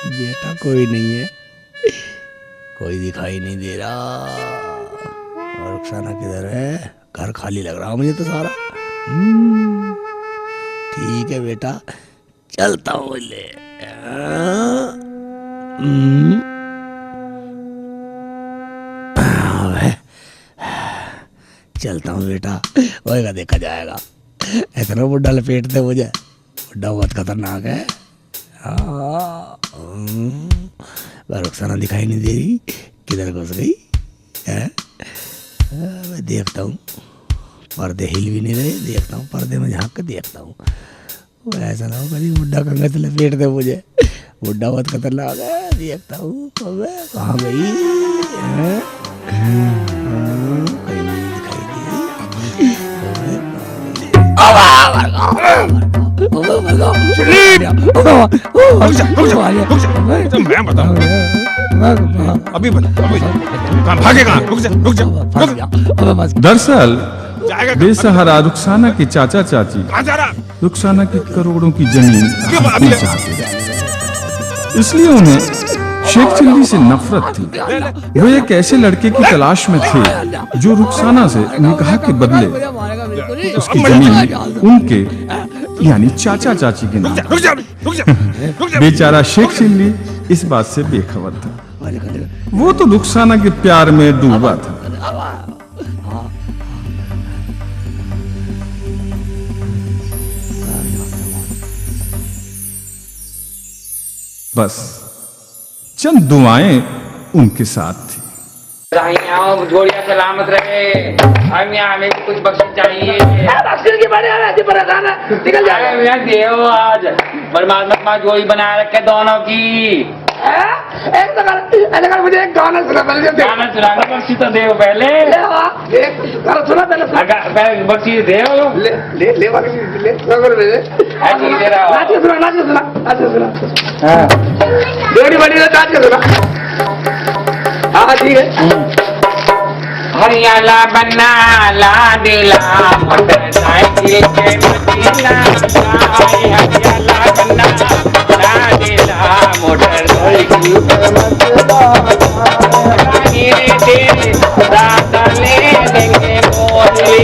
बेटा कोई नहीं है, कोई दिखाई नहीं दे रहा। और रुखसाना किधर है? घर खाली लग रहा मुझे तो सारा। ठीक है बेटा, चलता हूँ ले। चलता हूँ बेटा, होएगा देखा जाएगा। इतना बुढ़ा लपेटते मुझे, बुढ़ा बहुत खतरनाक है। रुखसाना दिखाई नहीं दे रही, किधर घुस गई है? मैं देखता हूँ, पर्दे हिल भी नहीं रहे, देखता हूँ पर्दे में झांक के देखता हूँ। ऐसा ना हो कभी बुढ़ा कंगे से लपेट दे मुझे, बुढ़ा बहुत खतरनाक है। देखता हूँ कहाँ गई है? कहीं नहीं दिखाई मैं बताऊं, अभी भागेगा। रुक जा। दरअसल बेसहारा रुखसाना के चाचा चाची रुखसाना की करोड़ों की जमीन चाहते थे, इसलिए उन्हें शेख चिल्ली से नफरत थी। वो एक ऐसे लड़के की तलाश में थे जो रुखसाना से निकाह के बदले उसकी जमीन उनके यानी चाचा चाची के नाम। बेचारा शेख चिल्ली इस बात से बेखबर था। वो तो रुखसाना के प्यार में डूबा था। बस चंद दुआएं उनके साथ थी। जोड़िया सलामत रहे। हमें कुछ बख्शिश चाहिए। निकल जाए देव, आज परमात्मा जोड़ी बना रखे दोनों की। मुझे एक गाना सुना, गाना सुनाना। बख्शी तो देव पहले, सुना पहले बख्शी देव। जोड़ी बनी नाच के सुना। हाँ ठीक है। हरियाला बन्ना ला दिला मोटरसाइकिल के मदीना, हरियाला बन्ना ला दिला मोटरसाइकिल के मदीना। तेरे दादा ले देंगे मोरी,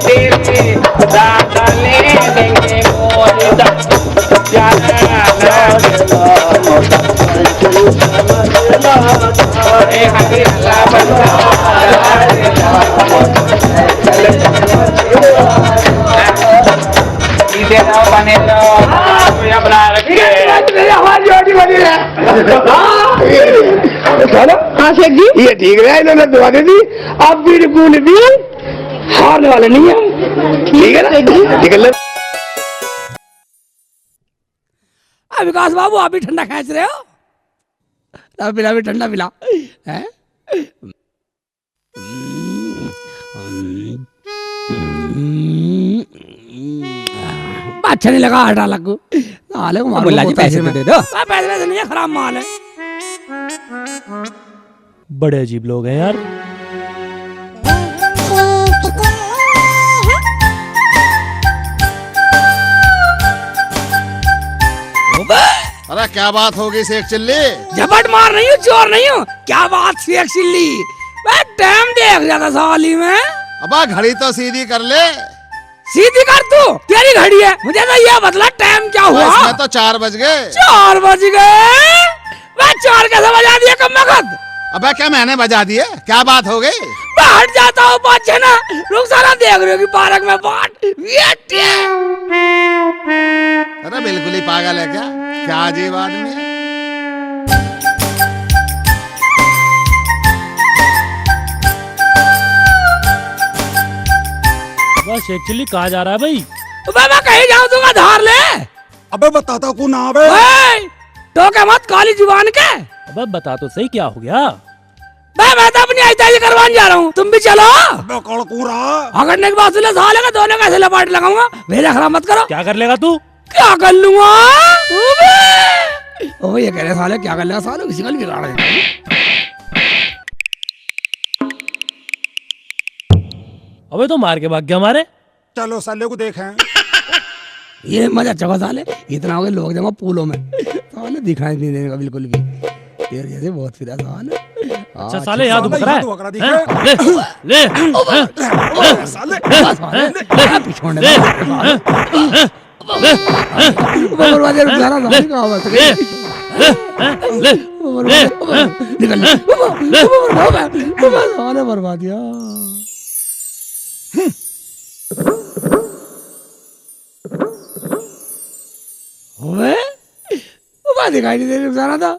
तेरे दादा ले देंगे मोरी। हाँ शेख जी, ये ठीक है, इन्होंने दुआ दे दी। अब बिल्कुल भी हारने वाले नहीं है। ठीक है ना? निकल। विकास बाबू, आप भी ठंडा खींच रहे हो? पिला भी ठंडा पिला है। अच्छा नहीं लगा, हटा लगू। मुल्ला जी पैसे दे दो। पैसे नहीं है, खराब माल है। बड़े अजीब लोग हैं यार। अरे क्या बात होगी शेख चिल्ली? झपट मार नहीं हूँ, चोर नहीं हूँ। क्या बात शेख चिल्ली? मैं टाइम देख जाता साली में। अबा घड़ी तो सीधी कर ले। सीधी कर तू, तेरी घड़ी है। मुझे तो ये बतला टाइम क्या हुआ? इसमें तो 4 बज गए। 4 बज गए? मैं 4 कैसे बजा दिया कम वक्त? अबे क्या मैंने बजा दिए? क्या बात हो गई? मैं हट जाता हूँ पाछे ना। रुखसाना देख रही होगी पार्क में बाट। अरे बिल्कुल ही पागल है क्या? क्या अजीब आदमी है। शेख चिल्ली कहाँ जा रहा है भाई? मैं कहीं जाऊँ तू धार ले। अबे बताता हूँ ना। अबे तो क्या मत काली जुबान के। अबे बता तो सही क्या हो गया? मैं तो अपनी ऐताजी करवाने जा रहा हूँ, तुम भी चलो। अगड़ने के बाद साले का दोनों कैसे लपाट लगाऊंगा। भेजा खराब मत करो। क्या कर लेगा तू? क्या कर लूंगा? ओ ये कह रहे साले क्या कर लेगा, साले किसी को बिगाड़ देगा। अबे तो मार के भाग गया हमारे। चलो साले को देखें। ये मजा चौका साले, इतना हो गया लोग जमा पूलों में। साले दिखाई नहीं देने का बिल्कुल भी। तेरे जैसे बहुत फिरा साल। अच्छा साले याद उतर रहा है? ले साले पिछोड़ने बर्बाद रुक जा रहा साले का आवाज निकल साले बर्बाद दिया। दिखाई नहीं दे रही रुक था।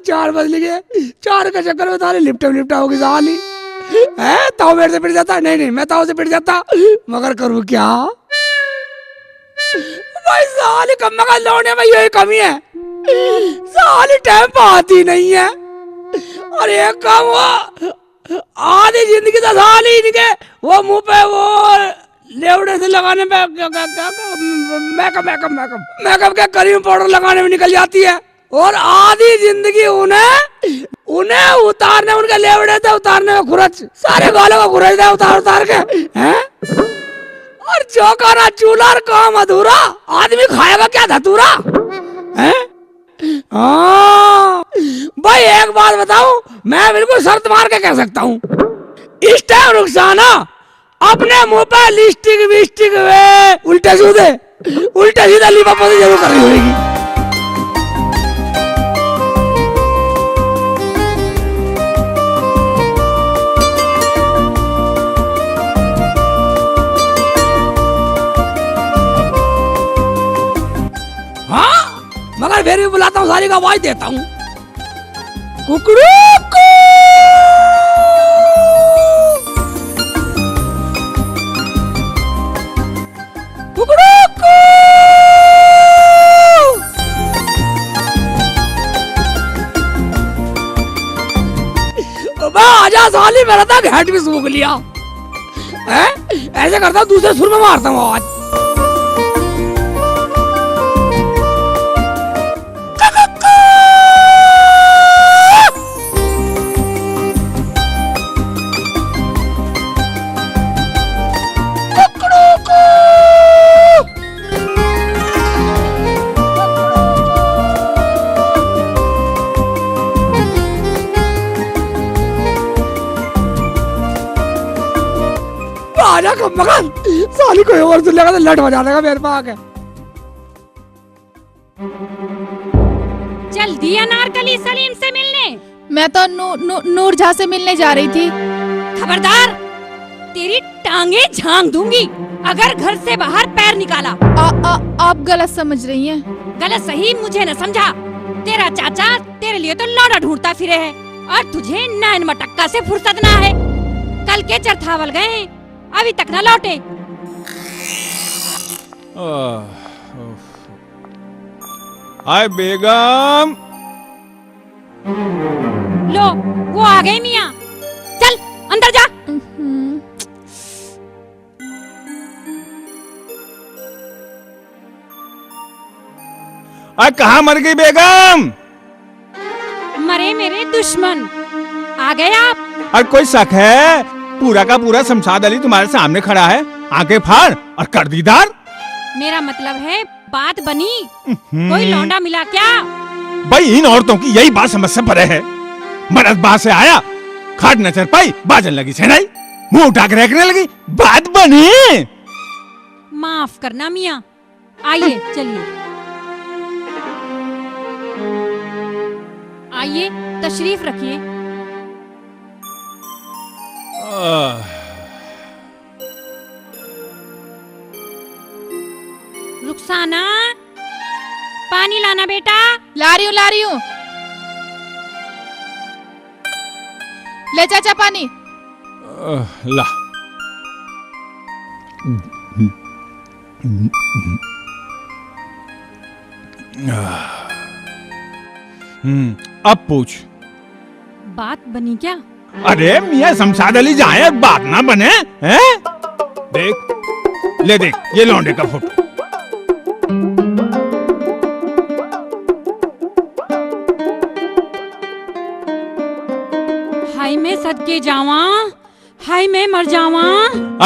4 बज गए, 4 के चक्कर में सारी लिपटा होगी साली है। ताऊ मेरे से पिट जाता, नहीं मैं ताऊ से पिट जाता, मगर करूँ क्या भाई। साली कम्मा का लौटने में यही कमी है, साली टाइम पाती नहीं है। और एक काम हुआ, आधी जिंदगी तो साली इनके वो मुंह पे वो लेवड़े से लगाने पे मेकअप के क्रीम पाउडर लगाने में निकल जाती है। और आधी जिंदगी उन्हें उतारने, उनके लेवड़े से उतारने में खुरच, सारे बालों को खुरच दे उतार के हैं। और चौकाना चूल्हा और काम अधूरा, आदमी खाएगा क्या धतूरा है। हाँ भाई एक बात बताऊं, मैं बिल्कुल शर्त मार के कह सकता हूँ, इस टाइम रुखसाना अपने मुंह पे लिपस्टिक विस्टिक वे उल्टे सीधे लिपापोती जरूर कर रही होगी। हाँ मगर फिर भी बुलाता हूँ, सारी का आवाज देता हूँ, कुकड़ू आजा साली, मेरा था घाट भी सूख लिया है। ऐसे करता हूँ, दूसरे सुर में मारता हूँ आवाज। आजा कब मगन, साली कोई और सुन लेगा तो लट बजा देगा मेरे पास। चल दिया नारकली सलीम से मिलने। मैं तो नूर झा से मिलने जा रही थी। खबरदार, तेरी टांगे झांक दूंगी अगर घर से बाहर पैर निकाला। आप गलत समझ रही हैं। गलत सही मुझे न समझा। तेरा चाचा तेरे लिए तो लौंडा ढूंढता फिरे है और तुझे नैन मटक्का से फुर्सत ना है। कल के चरथावल गए हैं, अभी तक न लौटे। हाय बेगम। लो वो आ गए मियाँ, चल अंदर जा। कहाँ मर गई बेगम? मरे मेरे दुश्मन, आ गए आप। और कोई शक है? पूरा का पूरा शमशाद अली तुम्हारे सामने खड़ा है, आंखें फाड़ और कर दीदार। मेरा मतलब है बात बनी, कोई लौंडा मिला क्या? भाई इन औरतों की यही बात समझ से परे है। मर्द बाहर से आया, खाट न चल पाई, बाजन लगी सेनाई, मुंह उठा कर रखने लगी, बात बनी। माफ करना मियाँ, आइए चलिए, आइए तशरीफ रखिए। रुखसाना, पानी लाना बेटा। ला रही हूँ। ले चाचा पानी। ला। अब पूछ। बात बनी क्या? अरे मियाँ शमशाद अली जाए, बात ना बने हैं? देख, ले देख, ये लौंडे का फोटो। हाय मैं सदके जावा, हाय मैं मर जावा।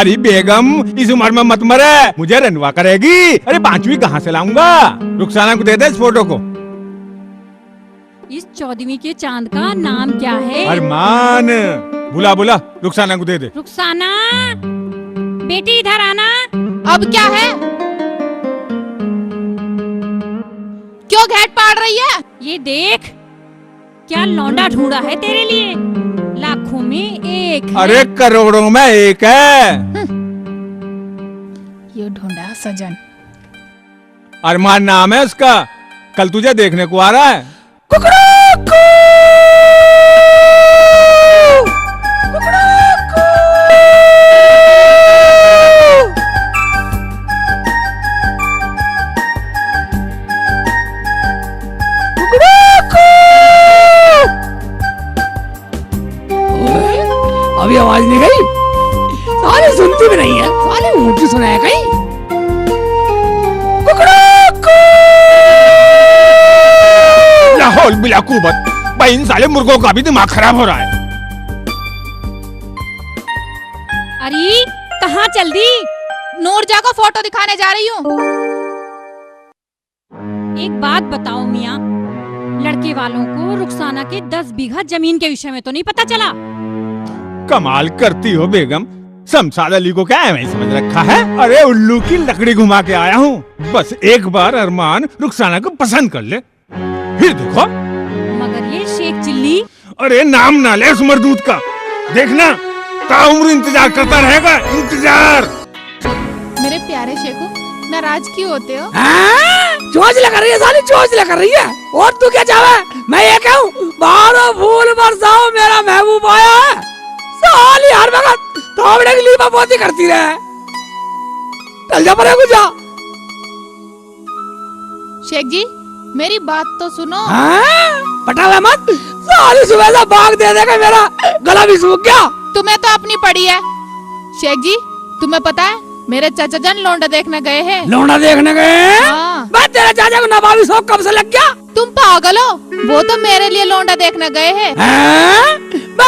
अरे बेगम इस उम्र में मत मरे, मुझे रनवा करेगी। अरे 5वीं कहाँ से लाऊंगा? रुखसाना को दे दे इस फोटो को। इस 14वीं के चांद का नाम क्या है? अरमान, बुला बुला रुखसाना को दे दे। रुखसाना, बेटी इधर आना। अब क्या है? क्यों घेट पाड़ रही है? ये देख, क्या लौंडा ढूंढा है तेरे लिए। लाखों में एक है। अरे करोड़ों में एक है। ये ढूंढा सजन। अरमान नाम है उसका, कल तुझे देखने को आ रहा है। अभी आवाज नहीं गई? साले सुनती भी नहीं है, साले ऊंची सुनाया कहीं। लाहौल बिला कुबत, भाई इन साले मुर्गों का भी दिमाग खराब हो रहा है। अरे कहाँ चल दी? नूरजहाँ को फोटो दिखाने जा रही हूँ। एक बात बताओ मियाँ, लड़के वालों को रुखसाना के 10 बीघा जमीन के विषय में तो नहीं पता चला? कमाल करती हो बेगम, शमशाद अली को क्या है समझ रखा है? अरे उल्लू की लकड़ी घुमा के आया हूँ। बस एक बार अरमान रुखसाना को पसंद कर ले, फिर देखो। मगर ये शेख चिल्ली। अरे नाम ना ले उस मरदूत का, देखना ताउम्र इंतजार करता रहेगा, इंतजार। मेरे प्यारे शेखू, नाराज क्यों होते हो? चोंच लगा रही है साली, चोंच लगा रही है। और तू क्या चाहे? मैं ये कहूँ, बारो फूल बरसाओ मेरा महबूब आया है। साली हर वक्त थावड़े की लीपा पोती करती रहे। चल जा परे जा। शेख जी, मेरी बात तो सुनो। पटा हुआ मत, साली सुबह से भाग दे देगा, मेरा गला भी सूख गया। तुम्हें तो अपनी पड़ी है। शेख जी, तुम्हें पता है मेरे चाचा जान लौंडा देखने गए हैं। लौंडा देखने गए? हाँ। बस तेरे चाचा को नवाबी शौक कब से लग गया? तुम पागल हो, वो तो मेरे लिए लौंडा देखने गए हैं।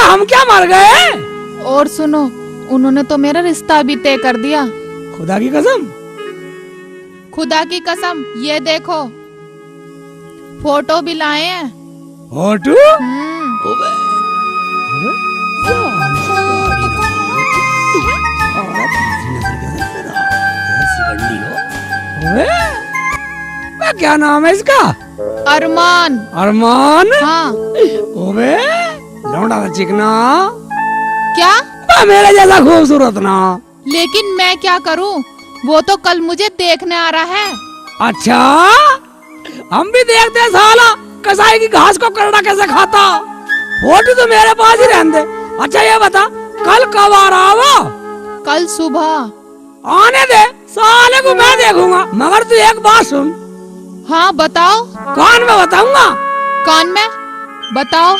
हम क्या मर गए? और सुनो, उन्होंने तो मेरा रिश्ता भी तय कर दिया। खुदा की कसम? खुदा की कसम, ये देखो फोटो भी लाए हैं। फोटो? क्या नाम है इसका? अरमान। अरमान? हाँ। ओबे लौंडा का चिकना, क्या? मेरे जैसा खूबसूरत ना। लेकिन मैं क्या करूं, वो तो कल मुझे देखने आ रहा है। अच्छा, हम भी देखते हैं साला कसाई की घास को करड़ा कैसे खाता। फोटो तो मेरे पास ही रहने दे। अच्छा ये बता, कल कब आ रहा वो? कल सुबह। आने दे, साले को मैं देखूंगा। मगर तू एक बात सुन। हाँ बताओ। कान में बताऊंगा। कान में बताओ।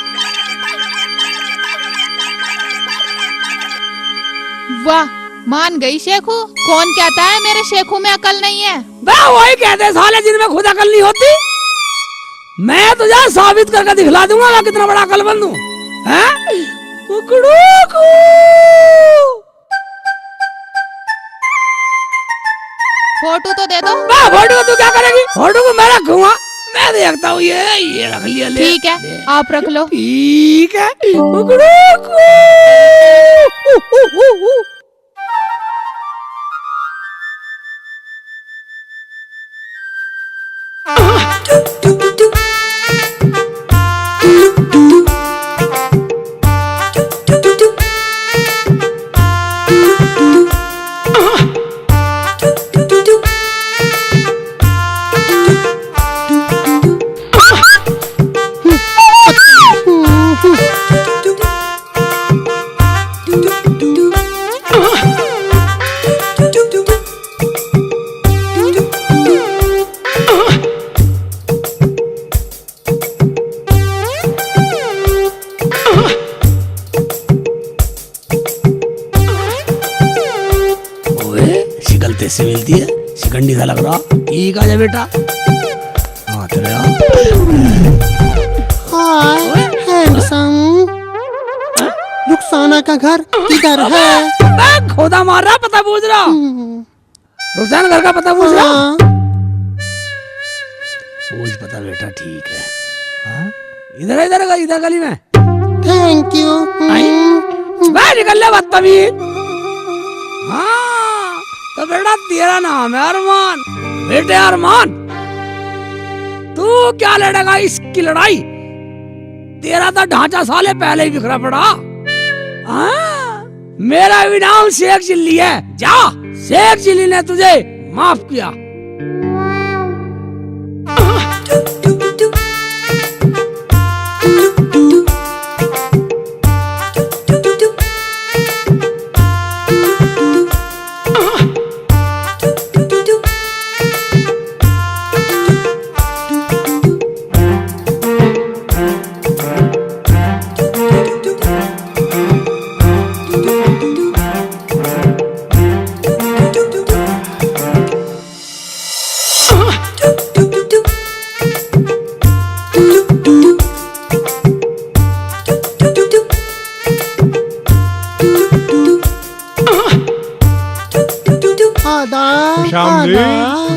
वाह, मान गई शेखू। कौन कहता है मेरे शेखू में अकल नहीं है? वही कहते साले जिनमें खुद अकल नहीं होती। मैं तुझे साबित करके दिखला दूंगा मैं कितना बड़ा अकलमंद हूँ। फोटो तो दे दो। फोटो तू क्या करेगी? फोटो को मैं रखूंगा, मैं देखता हूँ। ये रख लिया। ठीक है, आप रख लो। ठीक है। से मिलती है, शिकंडी सा लग रहा। ठीक है बेटा। हाँ चले रुखसाना का घर किधर है? खोदा मार रहा, पता पूछ रहा। रुखसाना घर का पता पूछ रहा। पूछ पता बेटा, ठीक है। हाँ इधर इधर गली में थैंक यू। भाई निकल ले बदतमीज। हाँ तो बेटा तेरा नाम है अरमान। बेटे अरमान, तू क्या लड़ेगा इसकी लड़ाई? तेरा तो ढांचा साले पहले ही बिखरा पड़ा। हाँ, मेरा भी नाम शेख चिल्ली है। जा, शेख चिल्ली ने तुझे माफ किया।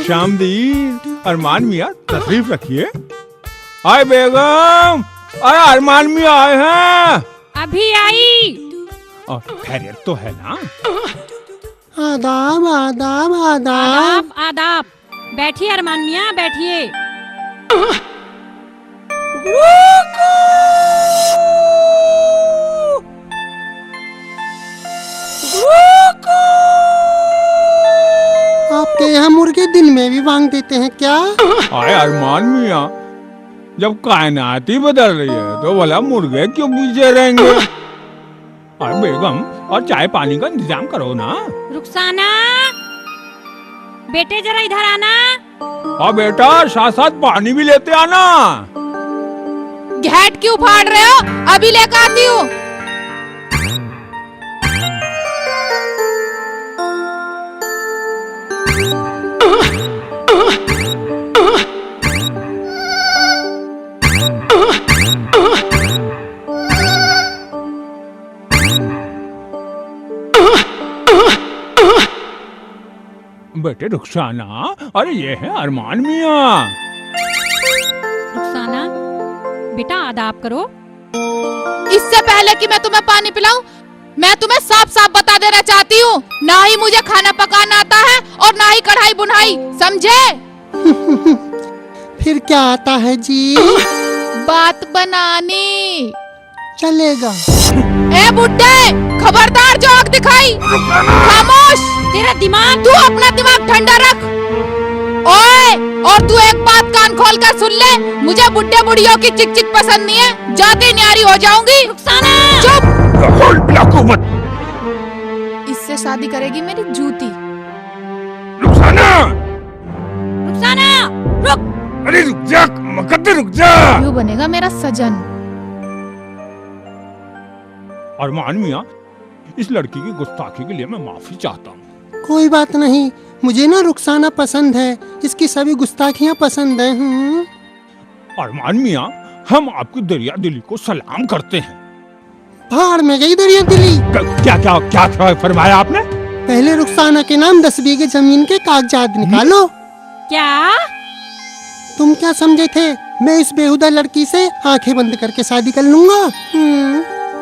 शामदी, अरमान मियाँ तशरीफ रखिए। आए बेगम, आए अरमान मियाँ आए हैं। अभी आई। और खैरियत तो है ना? आदाब आदाब आदाब। आदाब आदाब। बैठिए अरमान मियाँ, बैठिए। आपके यहाँ मुर्गे दिन में भी मांग देते हैं क्या? आए अरमान मियाँ, जब कायनात ही बदल रही है तो भला मुर्गे क्यों पीछे रहेंगे? अरे बेगम, और चाय पानी का इंतजाम करो ना। रुखसाना, बेटे जरा इधर आना। और बेटा साथ साथ पानी भी लेते आना। घेट क्यों फाड़ रहे हो? अभी लेकर आती हूँ। बेटे रुखसाना, अरे ये है अरमान मियाँ। रुखसाना, बेटा आदाब करो। इससे पहले कि मैं तुम्हें पानी पिलाऊं, मैं तुम्हें साफ साफ बता देना चाहती हूँ, ना ही मुझे खाना पकाना आता है और ना ही कढ़ाई बुनाई, समझे? फिर क्या आता है जी? बात बनानी। चलेगा। ए बुड्ढे, खबरदार जो आग दिखाई। खामोश। तेरा दिमाग, तू अपना दिमाग ठंडा रख। ओए, और तू एक बात कान खोल कर सुन ले, मुझे बुड्ढे बुढ़ियों की चिक चिक पसंद नहीं है। जाते न्यारी हो जाऊंगी। रुखसाना, चुप। इससे शादी करेगी मेरी जूती। रुखसाना, रुखसाना, रुक। अरे रुक जा, मुकद्दर रुक जा। यू बनेगा मेरा सजन। अरमान मियाँ, इस लड़की की गुस्ताखी के लिए मैं माफी चाहता हूँ। कोई बात नहीं, मुझे ना रुखसाना पसंद है, इसकी सभी गुस्ताखियाँ पसंद हैं। अरमान मियाँ, हम आपकी दरिया दिली को सलाम करते हैं। भाड़ में गई दरिया दिली। क्या क्या क्या फरमाया आपने? पहले रुखसाना के नाम 10 बीघे जमीन के कागजात निकालो। क्या? तुम क्या समझे थे मैं इस बेहुदा लड़की से आंखें बंद करके शादी कर लूंगा?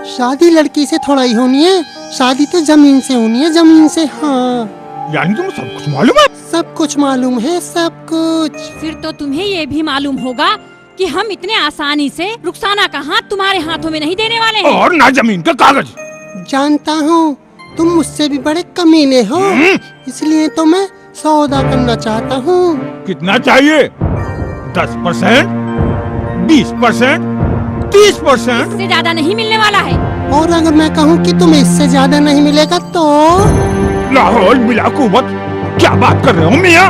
शादी लड़की से थोड़ा ही होनी है, शादी तो जमीन से होनी है, जमीन से। हाँ, यानी तुम्हें सब कुछ मालूम है? सब कुछ मालूम है, सब कुछ। फिर तो तुम्हें ये भी मालूम होगा कि हम इतने आसानी से रुखसाना का हाथ तुम्हारे हाथों में नहीं देने वाले हैं। और ना जमीन का कागज। जानता हूँ तुम मुझसे भी बड़े कमीने हो, इसलिए तो मैं सौदा करना चाहता हूँ। कितना चाहिए? 10%, 20%, 30%? इससे ज्यादा नहीं मिलने वाला है। और अगर मैं कहूँ कि तुम्हें इससे ज्यादा नहीं मिलेगा तो? लाहौल बिला कुव्वत, क्या बात कर रहे हो मियाँ?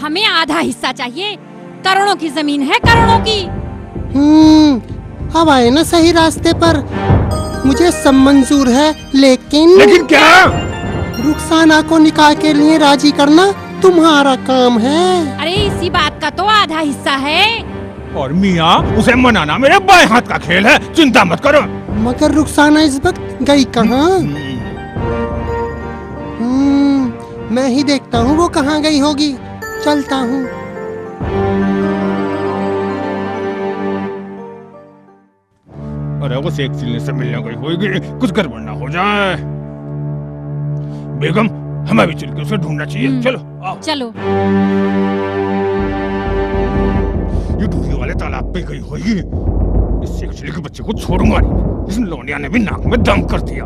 हमें आधा हिस्सा चाहिए। करोड़ों की जमीन है, करोड़ों की। अब आए ना सही रास्ते पर। मुझे सब मंजूर है, लेकिन क्या? रुखसाना को निकाह के लिए राजी करना तुम्हारा काम है। अरे इसी बात का तो आधा हिस्सा है। और मियाँ, उसे मनाना मेरे बाएं हाथ का खेल है, चिंता मत करो। मगर रुखसाना इस वक्त गई कहाँ? मैं ही देखता हूँ वो कहाँ गई होगी। चलता हूँ। को शेख चिल्ली से मिलने गई होगी, कुछ गड़बड़ ना हो जाए। बेगम, हमें भी चल के उसे ढूंढना चाहिए। चलो आओ। चलो। ये डूबने वाले तालाब पे गई होगी। इस शेख चिल्ली के बच्चे को छोड़ूंगा नहीं। इस लौंडिया ने भी नाक में दम कर दिया।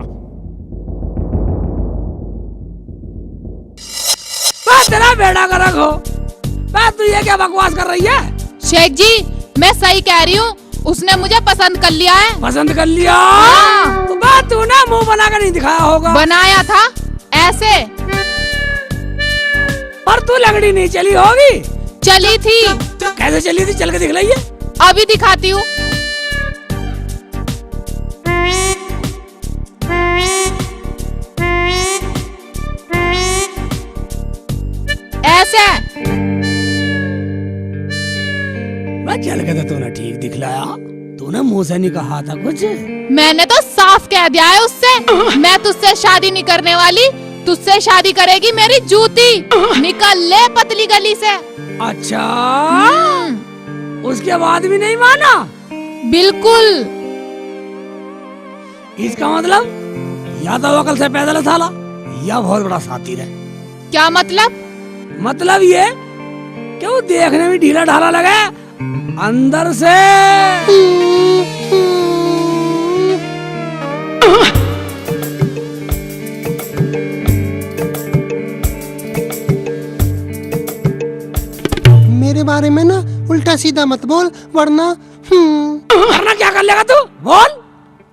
तेरा बेड़ा का रखो। तू ये क्या बकवास कर रही है? शेख जी, मैं सही कह रही हूँ, उसने मुझे पसंद कर लिया है। पसंद कर लिया? तो तूने मुंह बना कर नहीं दिखाया होगा। बनाया था ऐसे। पर तू लंगड़ी नहीं चली होगी। चली थी। कैसे चली थी? चल के दिख रही है। अभी दिखाती हूँ। ऐसे। चल के तो तूने ठीक दिखलाया। तूने मुंह से नहीं कहा था कुछ। मैंने तो साफ कह दिया है उससे, मैं तुझसे शादी नहीं करने वाली। तुझसे शादी करेगी मेरी जूती। निकल ले पतली गली से। अच्छा, उसके बाद भी नहीं माना? बिल्कुल। इसका मतलब या तो वकल से पैदल साला या बहुत बड़ा साथी है। क्या मतलब? मतलब ये कि वो देखने में ढीला ढाला लगे, अंदर से मेरे बारे में ना उल्टा सीधा मत बोल, वरना क्या कर लेगा तू? बोल।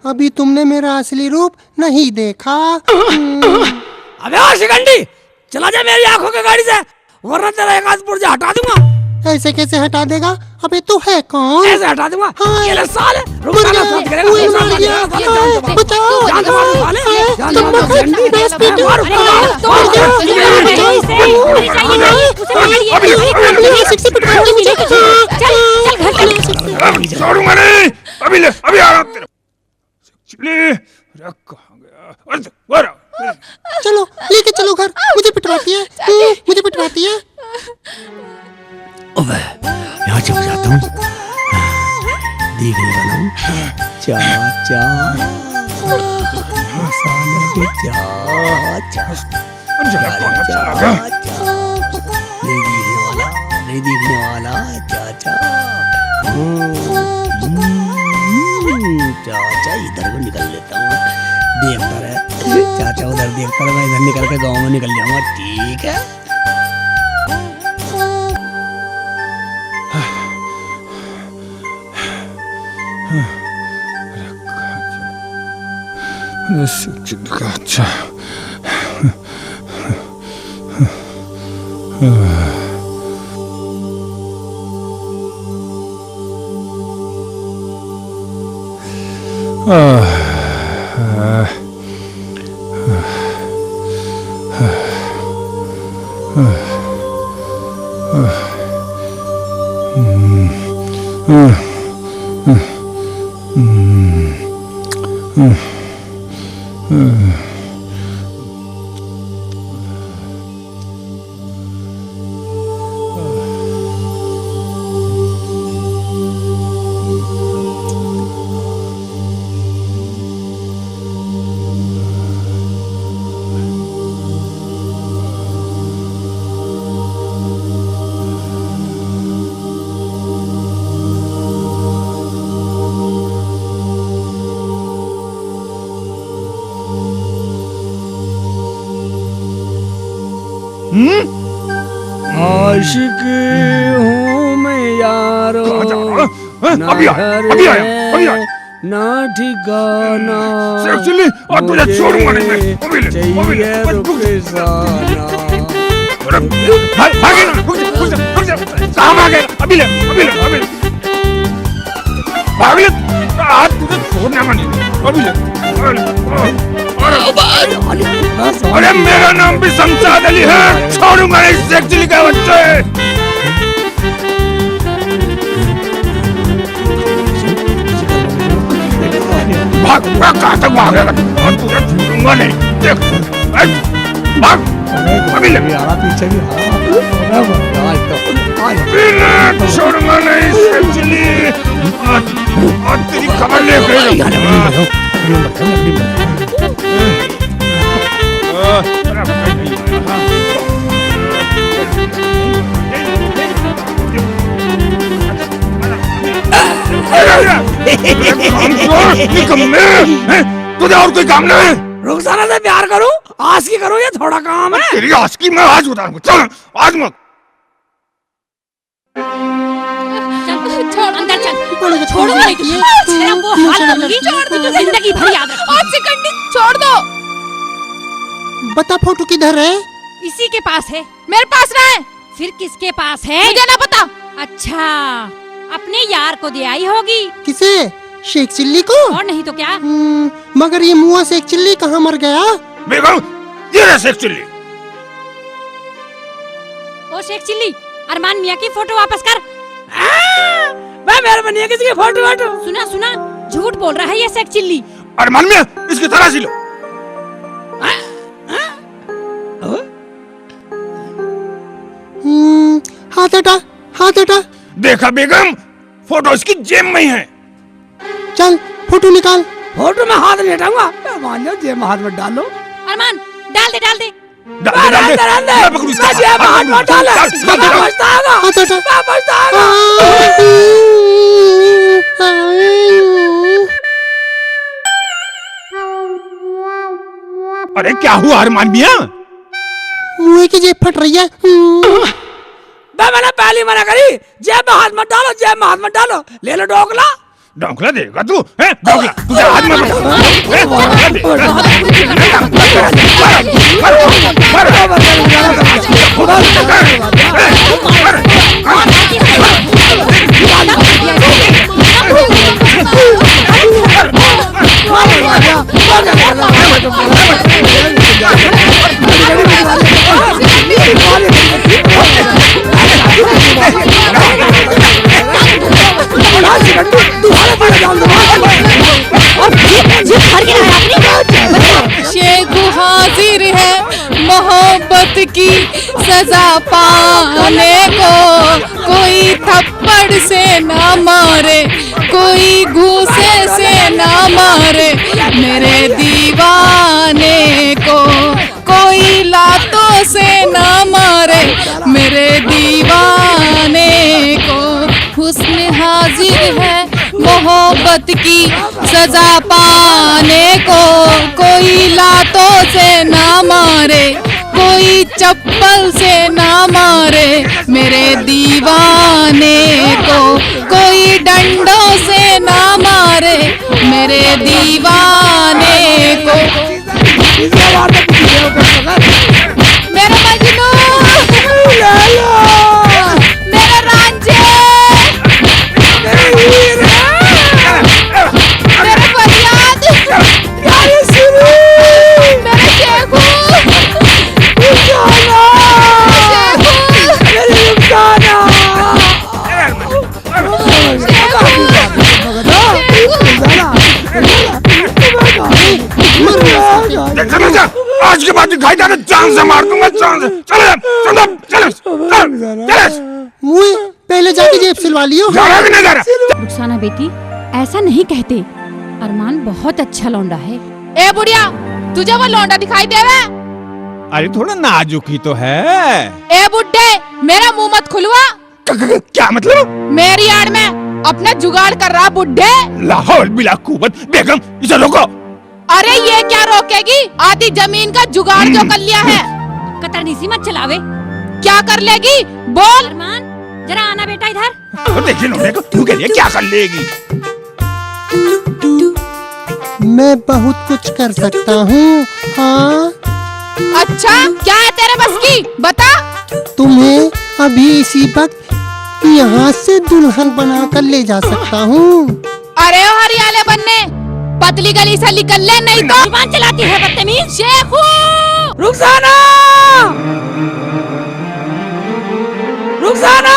अभी तुमने मेरा असली रूप नहीं देखा। अबे ओ शिकंडी, चला जा मेरी आंखों की गाड़ी से, वरना तेरा एक हाथ पुर्जा हटा दूंगा। ऐसे कैसे हटा देगा? अबे तू है कौन? ऐसे हटा दूंगा। हाँ। ये ले साले, रुक मर जा, गया, साथ करेगा, कोई साथ मर गया, करेगा, हाँ, जान से मार, बचाओ, जान से मार साले, हाँ, जान तुम से मार, मत जान से बस मार, पीटो, मार, मर मार, गया, मार, मर मार, गया, सिक्सी पिटवाओगे मुझे? छोड़ूंगा नहीं। अभी आ रहा हूँ तेरे। चिल्ली, अरे कहाँ गया? अरे चलो लेके चलो घर, मुझे पिटवाती है, मुझे पिटवाती है। अबे यहाँ चुप जाता हूँ, देखने वाला हूँ। चाचा मसाला के चाचा, नहीं देखने वाला चाचा। चाचा इधर को निकल लेता हूँ, देखता रहे। चाचा उधर देखता रहे, मैं इधर निकल के गाँव में निकल जाऊंगा। ठीक है। अच्छा, आशिक हूँ मैं यारो, अभी आया। ना ठिकाना चिल्ली, और तुझे छोड़ूंगा नहीं मैं। चाहिए रुखसाना। भागे ना, रुक जा। कहाँ भागे? अभी ले। भाग ले, आज तुझे छोड़ना नहीं। अभी ले। अरे मेरा नाम भी शमशाद अली है, छोड़ूंगा नहीं शेख चिल्ली के बच्चे। भाग, कहाँ तक भागेगा? और तुझे छोड़ूंगा नहीं। देख, भाग, अभी ले। पीछे भी छोड़ूंगा नहीं शेख चिल्ली। और तेरी खबर ले तुझे और कोई काम नहीं है? रुखसाना से प्यार करूं, आज की करूं, ये थोड़ा काम है। तेरी आज की मैं आज बताऊंगा। चल आज मत। चल अंदर चल, छोड़ो नहीं तुझे, तेरा वो हाल करूंगी तो जिंदगी भर याद रखूंगी। और शिकंडी छोड़ दो। बता फोटो किधर है? इसी के पास है। मेरे पास ना है। फिर किसके पास है? मुझे ना पता। अच्छा, अपने यार को दे आई होगी। किसे? शेख चिल्ली को? और नहीं तो क्या। मगर ये मुआ शेख चिल्ली कहाँ मर गया? बेगम ये रहा शेख चिल्ली। ओ शेख चिल्ली, अरमान मियाँ की फोटो वापस कर। मैं मेहरबानी है, किसी की फोटो। सुना सुना, झूठ बोल रहा है ये शेख चिल्ली। अरमान मियाँ इसकी तलाशी लो। हाथ हटा, हाथ हटा। देखा बेगम, फोटो इसकी जेब में ही है। चल फोटो निकाल। फोटो में हाथ नहीं हटाऊंगा। मान जाओ, जेब में हाथ मत डालो। अरमान डाल दे डाल दे। डाल दे। मैं पकड़ू इसका। जेब में हाथ मत डालो। मैं पछताऊंगा। हाथ हटा। मैं पछताऊंगा। अरे क्या हुआ अरमान मियाँ? मुँह की जेब फट रही है। मैंने पहले मना करी, जेब में हाथ मत डालो, जेब में हाथ मत डालो। ले लो डोकला। डोकला देगा तू? हैं? डोकला तुझे हाथ में शेख हाजिर है मोहब्बत की सजा पाने को। कोई थप्पड़ से ना मारे, कोई घूसे से ना मारे मेरे दीवाने को। कोई लातों से ना मारे मेरे दीवाने को। हुस्न हाजिर है मोहब्बत की सजा पाने को। कोई लातों से ना मारे, कोई चप्पल से ना मारे मेरे दीवाने को। कोई डंडों से ना मारे मेरे दीवाने को। मेरा मजनू, मेरा रांझे, मेरा फरियाद, मेरा शेखू, आज के बाद दिखाई दे जान से मार दूंगा, जान से। चल मुँह पहले जाके जेब सिलवा लियो। रुखसाना बेटी, ऐसा नहीं कहते। अरमान बहुत अच्छा लौंडा है। ए बुढ़िया, तुझे वो लौंडा दिखाई देवे? अरे थोड़ा नाजुक ही तो है। ए बुड्ढे, मेरा मुंह मत खुलवा। क्या मतलब? मेरी आड़ में अपना जुगाड़ कर रहा बुड्ढे। लाहौल बिला कुवत। बेगम इसे रोको। अरे ये क्या रोकेगी? आधी जमीन का जुगाड़ जो कर लिया है। कतरनीसी मत चलावे। क्या कर लेगी? बोल। अरमान जरा आना बेटा इधर। देखिए लोने को, तू के लिए क्या कर लेगी? मैं बहुत कुछ कर सकता हूँ। हाँ। अच्छा, क्या है तेरे बस की? बता। तुम्हें अभी इसी वक्त यहाँ से दुल्हन बनाकर ले जा सकता हूँ। अरे ओ हरियाले बनने, पतली गली से निकल ले, नहीं तो जुबान चलाती है बदतमीज। शेखू, रुखसाना, रुखसाना,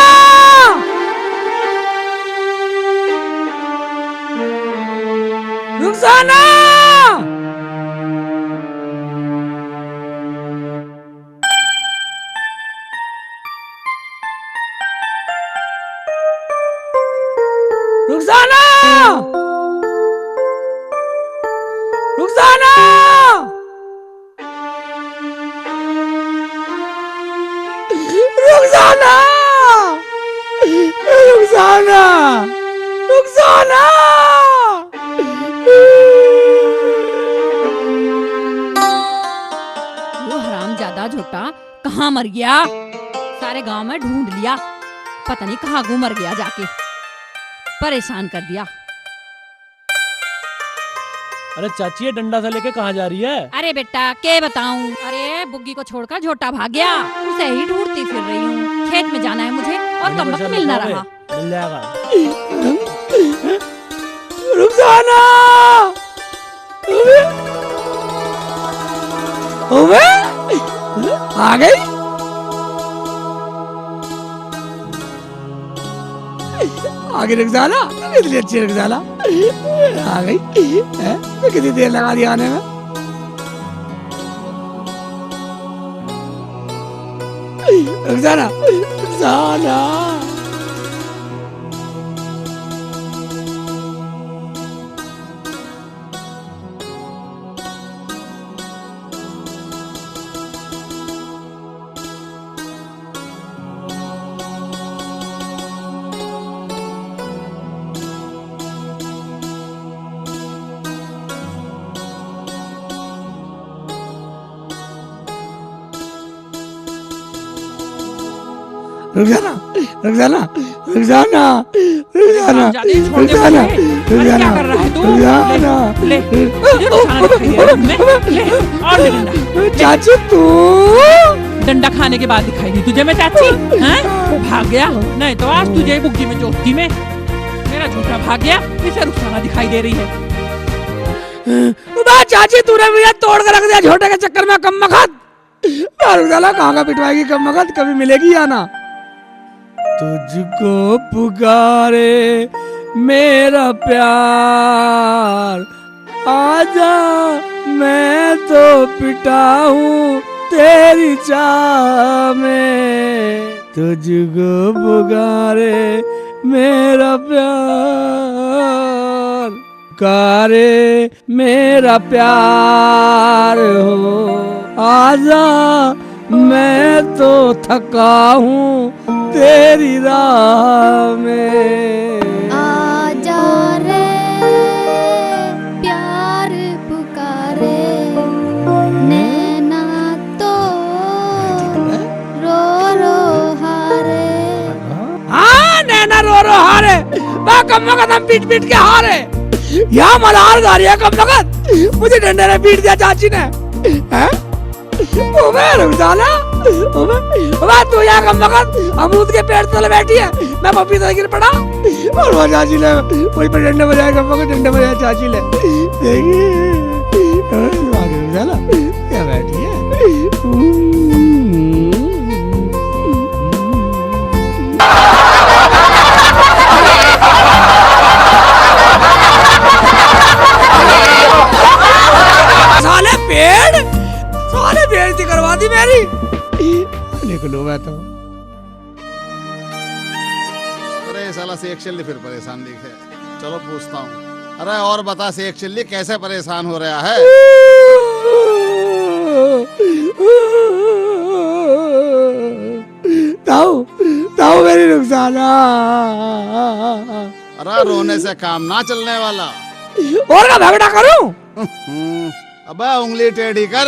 रुखसाना। रुखसाना, रुखसाना, रुखसाना, रुखसाना, रुखसाना। वो हरामजादा झोटा कहाँ मर गया? सारे गांव में ढूंढ लिया, पता नहीं कहाँ गू मर गया जाके, परेशान कर दिया। अरे चाची ये डंडा सा लेके कहाँ जा रही है? अरे बेटा क्या बताऊं, अरे बुग्गी को छोड़कर झोटा भाग गया, उसे ही ढूंढती फिर रही हूँ। खेत में जाना है मुझे और कम वक्त मिल ना रहा। मिल जाएगा। रुखसाना, आ गई? आगे रुखसाना, कितनी अच्छी रुखसाना आ गई है? तो कितनी देर लगा दी आने में? रुखसाना, रुखसाना, रुखसाना, रुखसाना, रुखसाना, रुखसाना, रुखसाना, क्या कर रहा है तू? ले, तुझे रुखसाना दिखाई दे रहा है तुम्हें? ले, और ले डंडा। चाची तू डंडा खाने के बाद दिखाई दी तुझे मैं चाची? हैं? भाग गया, नहीं तो आज तुझे बुग्गी में जोतती में। मेरा झूठा भाग गया, इसे रुखसाना दिखाई दे रही है। चाची तूने मुझे तोड़ कर रख दिया झोटे के चक्कर में, कम मखत। रुखसाना कहाँ का पिटवाएगी कम मखत, कभी मिलेगी या ना? तुझको पुकारे मेरा प्यार, आजा मैं तो पिटा हूँ तेरी चाह में। तुझको पुकारे मेरा प्यार, पुकारे मेरा प्यार हो, आजा मैं तो थका हूँ तेरी राह में। आजा रे प्यार पुकारे, नैना तो रो रो हारे। हाँ नैना रो रो हारे, मैं कम वक्त हम पीट पीट के हारे। यहाँ मल्हार गा रही है कम वक्त, मुझे डंडे ने पीट दिया चाची ने। हैं? रुखसाना, तू यहाँ कम वक्त अमरूद के पेड़ तले बैठी है, मैं पपीता गिर पड़ा और वो चाची ने वही पर डंडे बजाए, कम वक्त डंडे बजाए चाची ने। रुखसाना क्या बैठी है? साले पेड़, साले बेइज्जती करवा दी मेरी। निकलो मैं तो। अरे साला शेख चिल्ली फिर परेशान दिखे, चलो पूछता हूँ। अरे और बता शेख चिल्ली कैसे परेशान हो रहा है? ताऊ, ताऊ मेरी रुखसाना। अरे रोने से काम ना चलने वाला, और का झगड़ा करूं? अबे उंगली टेढ़ी कर,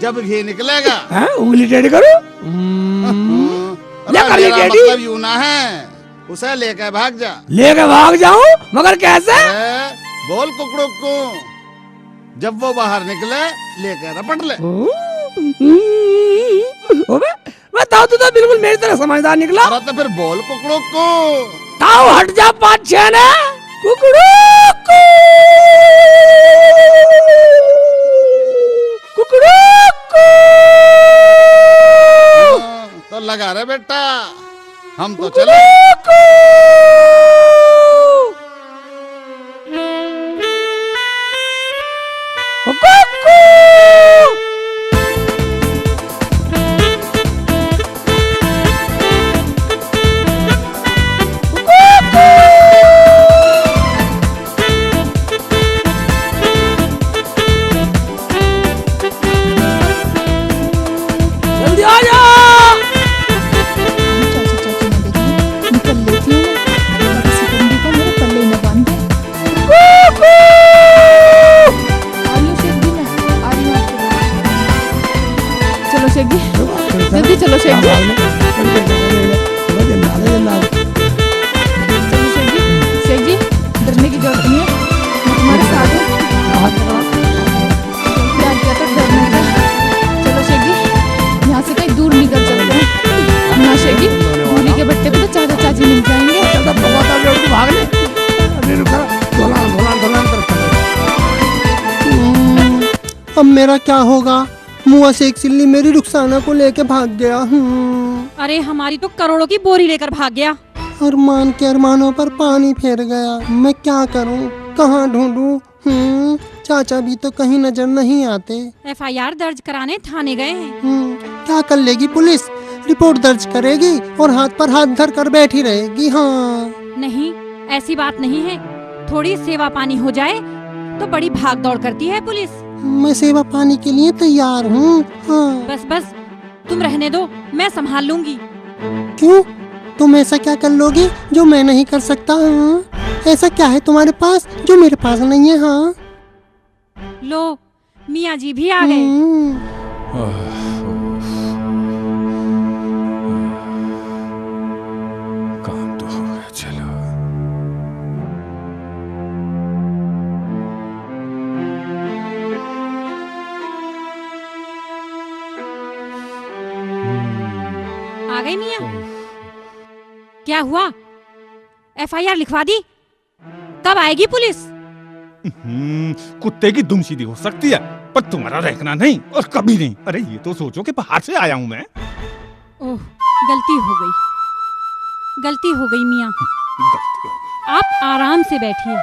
जब घी निकलेगा। हैं? उंगली टेढ़ी करूं? मतलब यूं ना है, उसे लेके भाग जा। लेके भाग जाऊं? मगर कैसे? बोल कुकड़ू को, जब वो बाहर निकले लेके रपट ले। मैं ताऊ तो बिल्कुल मेरी तरह समझदार निकला। अरे तो फिर बोल कुकड़ू को। ताऊ हट जा 5-6 ने। कुकड़ू को, कुकड़ू को। तो लगा रे बेटा, हम तो चले। अब मेरा क्या होगा? मुआ शेख चिल्ली मेरी रुखसाना को लेके भाग गया। अरे हमारी तो करोड़ों की बोरी लेकर भाग गया। अरमान के अरमानों पर पानी फेर गया। मैं क्या करूं? कहाँ ढूंढूं? चाचा भी तो कहीं नजर नहीं आते। FIR दर्ज कराने थाने गए हैं। क्या कर लेगी पुलिस? रिपोर्ट दर्ज करेगी और हाथ पर हाथ धर कर बैठी रहेगी। हाँ नहीं, ऐसी बात नहीं है। थोड़ी सेवा पानी हो जाए तो बड़ी भाग दौड़ करती है पुलिस। मैं सेवा पानी के लिए तैयार हूँ। हाँ। बस बस तुम रहने दो, मैं संभाल लूंगी। क्यों? तुम ऐसा क्या कर लोगी जो मैं नहीं कर सकता? हाँ? ऐसा क्या है तुम्हारे पास जो मेरे पास नहीं है? हाँ लो, मियाँ जी भी आ गए। काम तो हो गया, चलो। आ गई मियाँ? क्या हुआ? FIR लिखवा दी? कब आएगी पुलिस? कुत्ते की दुम सीधी हो सकती है, पर तुम्हारा रहना नहीं और कभी नहीं। अरे ये तो सोचो कि बाहर से आया हूँ मैं। ओह, गलती हो गई, गलती हो गई मियाँ। आप आराम से बैठिए।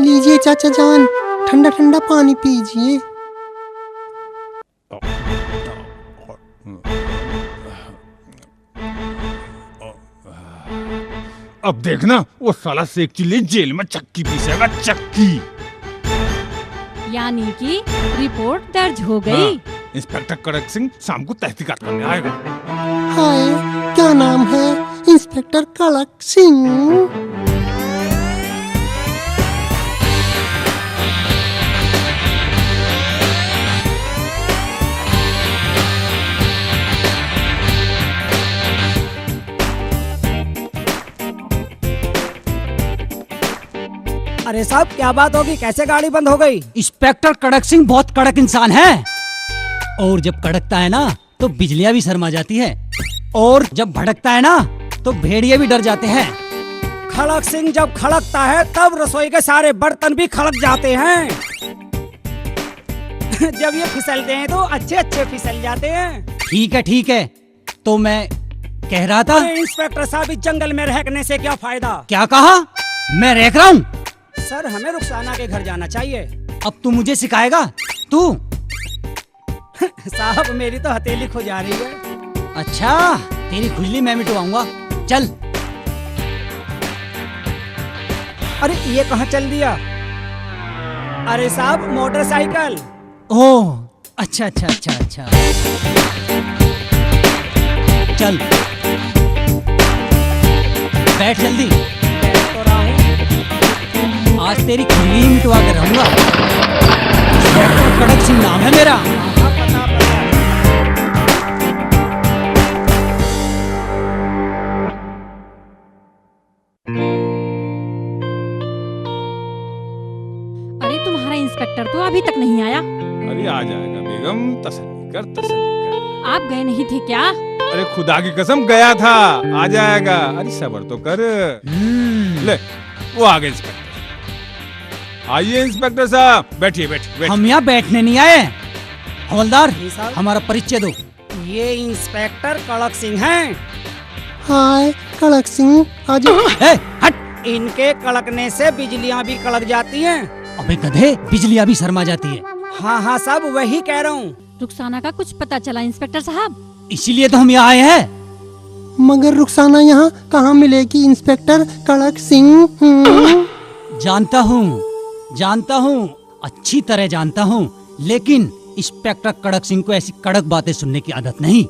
लीजिए चाचा जान, ठंडा ठंडा पानी पीजिए। अब देखना वो साला शेख चिल्ली जेल में चक्की पीसेगा, चक्की। यानी कि रिपोर्ट दर्ज हो गई। इंस्पेक्टर कड़क सिंह शाम को तहकीकात करने आएगा। हाय, क्या नाम है? इंस्पेक्टर कड़क सिंह। अरे साहब, क्या बात होगी? कैसे गाड़ी बंद हो गई? इंस्पेक्टर कड़क सिंह बहुत कड़क इंसान है, और जब कड़कता है ना तो बिजलियां भी शर्मा जाती है, और जब भड़कता है ना तो भेड़िए भी डर जाते हैं। खड़क सिंह जब खड़कता है तब रसोई के सारे बर्तन भी खड़क जाते हैं। जब ये फिसलते हैं तो अच्छे अच्छे फिसल जाते हैं। ठीक है, तो मैं कह रहा था इंस्पेक्टर साहब, इस जंगल में रहने से क्या फायदा? क्या कहा? मैं रह रहा हूँ सर, हमें रुखसाना के घर जाना चाहिए। अब तू मुझे सिखाएगा? तू साहब, मेरी तो हथेली खो जा रही है। अच्छा, तेरी खुजली मैं मिटवाऊंगा, चल। अरे ये कहाँ चल दिया? अरे साहब, मोटरसाइकिल। ओह, अच्छा। चल बैठ जल्दी। आज तेरी खुली मिटवा कर रहूंगा। कड़क सिंह नाम है मेरा। अरे तुम्हारा इंस्पेक्टर तो अभी तक नहीं आया। अरे आ जाएगा बेगम, तसल्ली कर। आप गए नहीं थे क्या? अरे खुदा की कसम गया था, आ जाएगा। अरे सब्र तो कर। ले, वो आ गए इंस्पेक्टर। आइए इंस्पेक्टर साहब, बैठिए। हम यहाँ बैठने नहीं आए। हवलदार, हमारा परिचय दो। ये इंस्पेक्टर कड़क सिंह हैं। हाय कड़क सिंह, आज हट। इनके कड़कने से बिजलियाँ भी कड़क जाती हैं। अबे गधे, बिजलियाँ भी शर्मा जाती है। हाँ साहब, वही कह रहा हूँ। रुखसाना का कुछ पता चला इंस्पेक्टर साहब? इसीलिए तो हम यहाँ आए हैं। मगर रुखसाना यहाँ कहाँ मिलेगी इंस्पेक्टर कड़क सिंह? जानता हूँ, अच्छी तरह जानता हूँ, लेकिन इंस्पेक्टर कड़क सिंह को ऐसी कड़क बातें सुनने की आदत नहीं।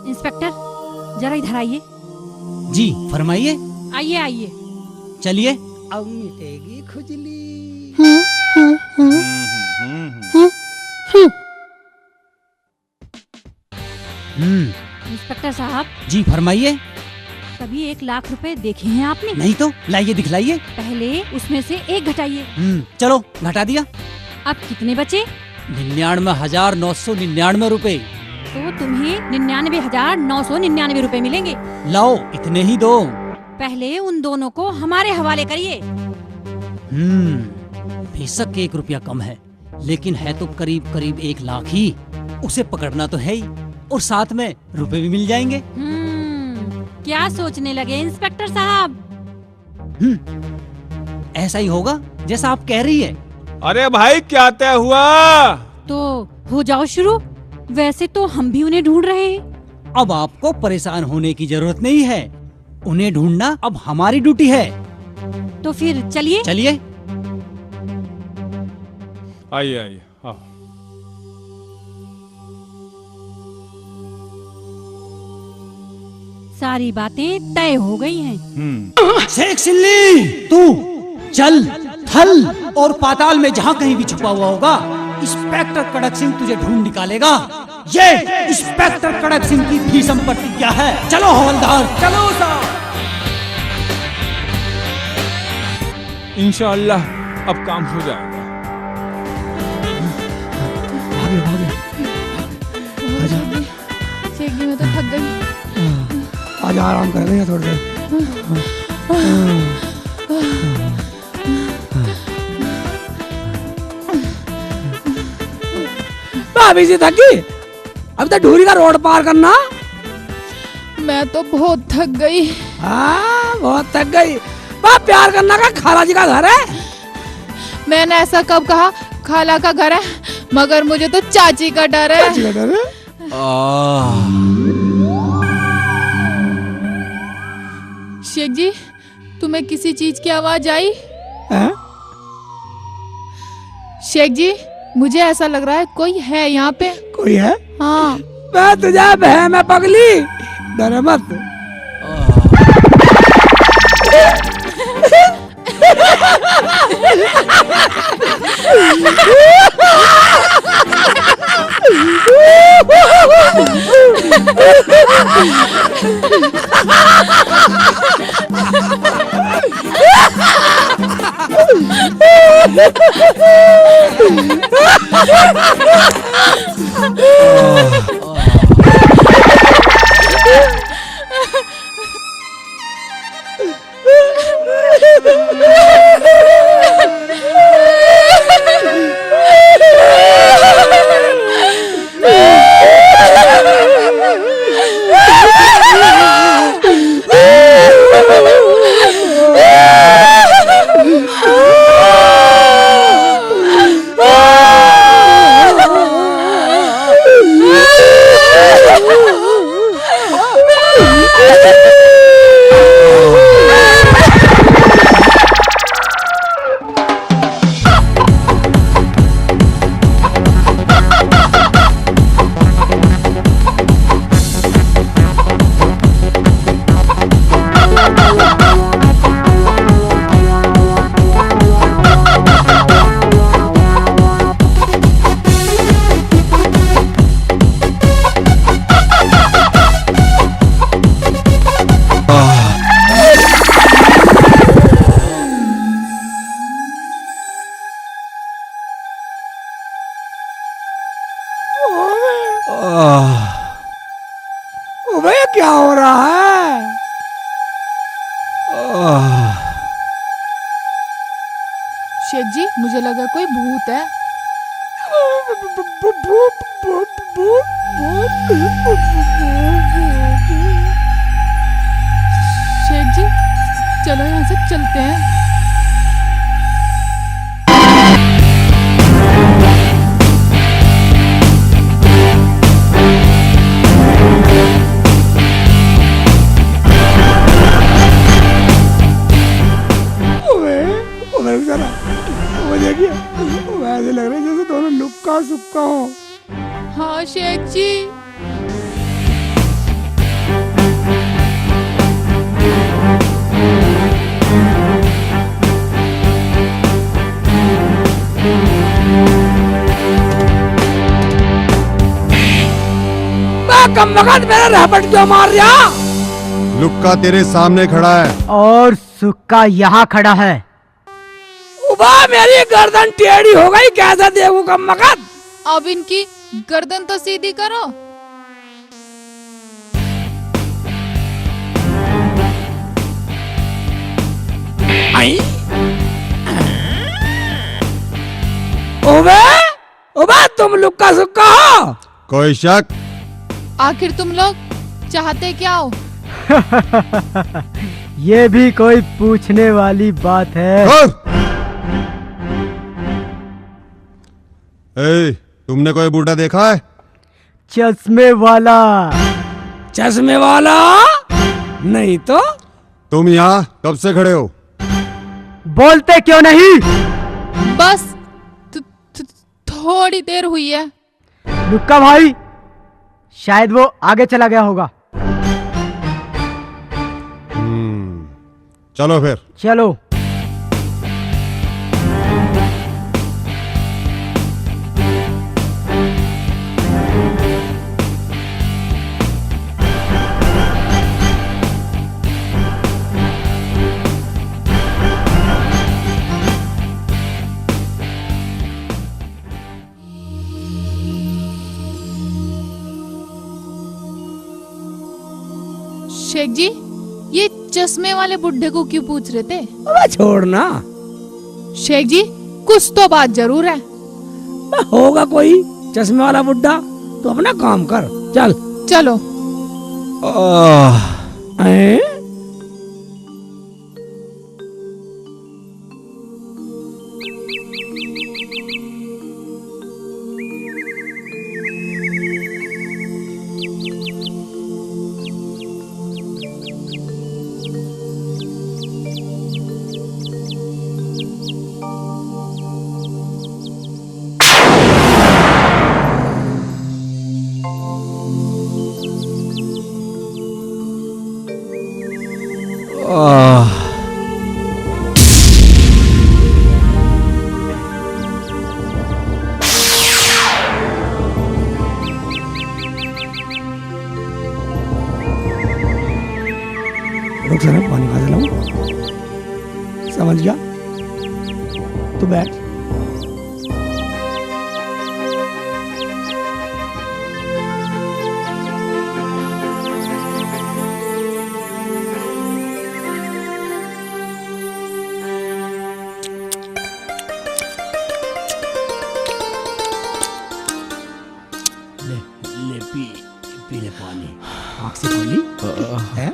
इंस्पेक्टर, जरा इधर आइए। जी फरमाइए। आइए। चलिए, अब मिटेगी खुजली। इंस्पेक्टर साहब। जी फरमाइए। कभी 1 लाख रुपए देखे हैं आपने? नहीं तो, लाइए दिखलाइए। पहले उसमें से 1 घटाइए। चलो घटा दिया। अब कितने बचे? 99,999 रुपए। तो तुम्हें 99,999 रुपए मिलेंगे। लाओ, इतने ही दो। पहले उन दोनों को हमारे हवाले करिए। बेशक 1 रुपया कम है, लेकिन है तो करीब करीब 1 लाख ही। उसे पकड़ना तो है ही, और साथ में रुपए भी मिल जाएंगे। क्या सोचने लगे इंस्पेक्टर साहब? ऐसा ही होगा जैसा आप कह रही है। अरे भाई क्या तय हुआ? तो हो जाओ शुरू। वैसे तो हम भी उन्हें ढूंढ रहे हैं। अब आपको परेशान होने की जरूरत नहीं है, उन्हें ढूंढना अब हमारी ड्यूटी है। तो फिर चलिए। चलिए। आइए आइए। हाँ। सारी बातें तय हो गई हैं। शेख सिल्ली, तू चल थल और पाताल में जहाँ कहीं भी छुपा हुआ होगा, इंस्पेक्टर कड़क सिंह तुझे ढूंढ निकालेगा। ये इंस्पेक्टर कड़क सिंह की भीषम प्रतिज्ञा है। चलो हवलदार, चलो साहब। इंशाअल्लाह अब काम हो जाएगा। शेख जी मैं तो थक गई। आज आराम कर लेंगे थोड़ी देर। भाभी जी थकी, अब तो ढूरी का रोड पार करना। मैं तो बहुत थक गई। हाँ बहुत थक गई। प्यार करना का खाला जी का घर है। मैंने ऐसा कब कहा? खाला का घर है, मगर मुझे तो चाची का डर है। चाची का डर है? शेख जी, तुम्हें किसी चीज की आवाज आई? शेख जी, मुझे ऐसा लग रहा है कोई है यहाँ पे। कोई है? हाँ। मैं तुझे बहन में पगली, डर मत। भैया क्या हो रहा है? शेख जी, मुझे लगा कोई भूत है। शेख जी, चलो यहाँ से चलते हैं। ऐसे लग रहा है जैसे दोनों लुक्का सुक्का हो। हाँ शेख जी। कम वक्त मेरा रहपट क्यों मार रहा? लुक्का तेरे सामने खड़ा है और सुक्का यहाँ खड़ा है। मेरी गर्दन टेढ़ी हो गई, कैसे देखूं कम वक्त? अब इनकी गर्दन तो सीधी करो। आई? तुम लुक्का सुक्का हो? कोई शक? आखिर तुम लोग चाहते क्या हो? ये भी कोई पूछने वाली बात है? तुमने कोई बूढ़ा देखा है? चश्मे वाला। चश्मे वाला? नहीं तो? तुम यहाँ कब से खड़े हो? बोलते क्यों नहीं? बस थोड़ी देर हुई है। लुक्का भाई, शायद वो आगे चला गया होगा। चलो फिर। चलो। शेख जी, ये चश्मे वाले बुड्ढे को क्यों पूछ रहे थे? अबे छोड़ना। शेख जी, कुछ तो बात जरूर है। होगा कोई चश्मे वाला बुड्ढा, तो अपना काम कर। चल चलो। रुक जरा, पानी खा लाऊं। समझ गया? तू बैठ। ले पी ले पानी। आँख से खोली है?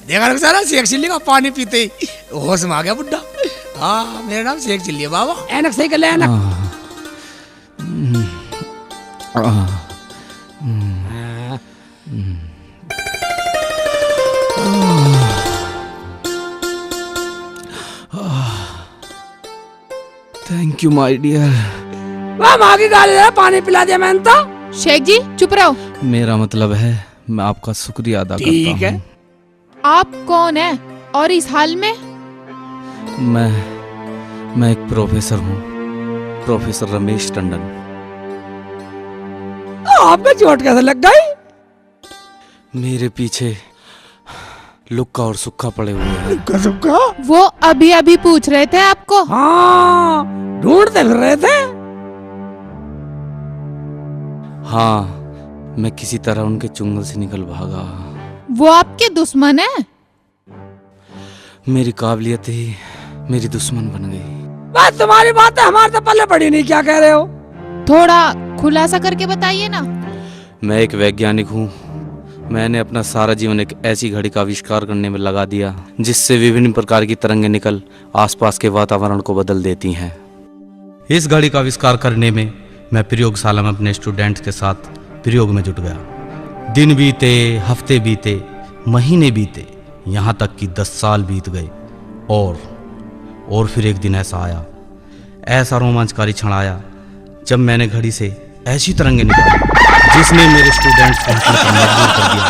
देखा रख सारा शेख चिल्ली का पानी पीते ही होश में आ गया बुड्ढा। हाँ, मेरा नाम शेख चिल्ली है बाबा। ऐनक सही कर ले, ऐनक। Thank you my dear. वाह, माँ की गाली है, पानी पिला दिया मैंने तो। शेख जी चुप रहो। मेरा मतलब है मैं आपका शुक्रिया अदा करता हूँ। ठीक है। आप कौन है और इस हाल में? मैं एक प्रोफेसर हूँ, प्रोफेसर रमेश टंडन। आपका चोट कैसे लग गई? मेरे पीछे लुक्का और सुक्का पड़े हुए हैं। लुक्का सुक्का? वो अभी अभी पूछ रहे थे आपको। हाँ, ढूंढते फिर रहे थे। हाँ, मैं किसी तरह उनके चुंगल से निकल भागा। वो आपके दुश्मन है? मेरी काबिलियत ही मेरी दुश्मन बन गई। बस तुम्हारी बात है, हमारे तो पल्ले पड़ी नहीं। क्या कह रहे हो? थोड़ा खुलासा करके बताइए ना। मैं एक वैज्ञानिक हूँ। मैंने अपना सारा जीवन एक ऐसी घड़ी का आविष्कार करने में लगा दिया जिससे विभिन्न प्रकार की तरंगें निकल आसपास के वातावरण को बदल देती हैं। इस घड़ी का आविष्कार करने में मैं प्रयोगशाला में अपने स्टूडेंट्स के साथ प्रयोग में जुट गया। दिन बीते, हफ्ते बीते, महीने बीते, यहाँ तक कि 10 साल बीत गए। और फिर एक दिन ऐसा आया, ऐसा रोमांचकारी क्षण आया जब मैंने घड़ी से ऐसी तरंगें निकाली जिसने मेरे स्टूडेंट्स को हंसने पर मजबूर कर दिया।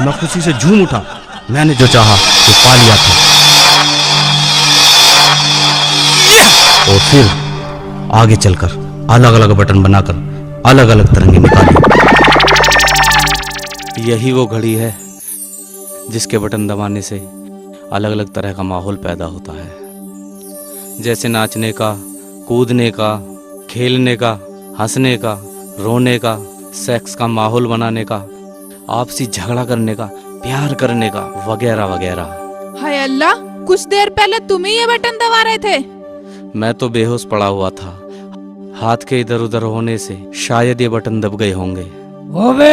मैं खुशी से झूम उठा। मैंने जो चाहा वो पा लिया था। और फिर आगे चलकर अलग अलग बटन बनाकर अलग अलग तरंगें निकाली। यही वो घड़ी है जिसके बटन दबाने से अलग अलग तरह का माहौल पैदा होता है, जैसे नाचने का, कूदने का, खेलने का, हंसने का, रोने का, सेक्स का माहौल बनाने का, आपसी झगड़ा करने का, प्यार करने का, वगैरह वगैरह। हाय अल्लाह, कुछ देर पहले तुम ही ये बटन दबा रहे थे। मैं तो बेहोश पड़ा हुआ था। हाथ के इधर उधर होने से शायद ये बटन दब गए होंगे। ओबे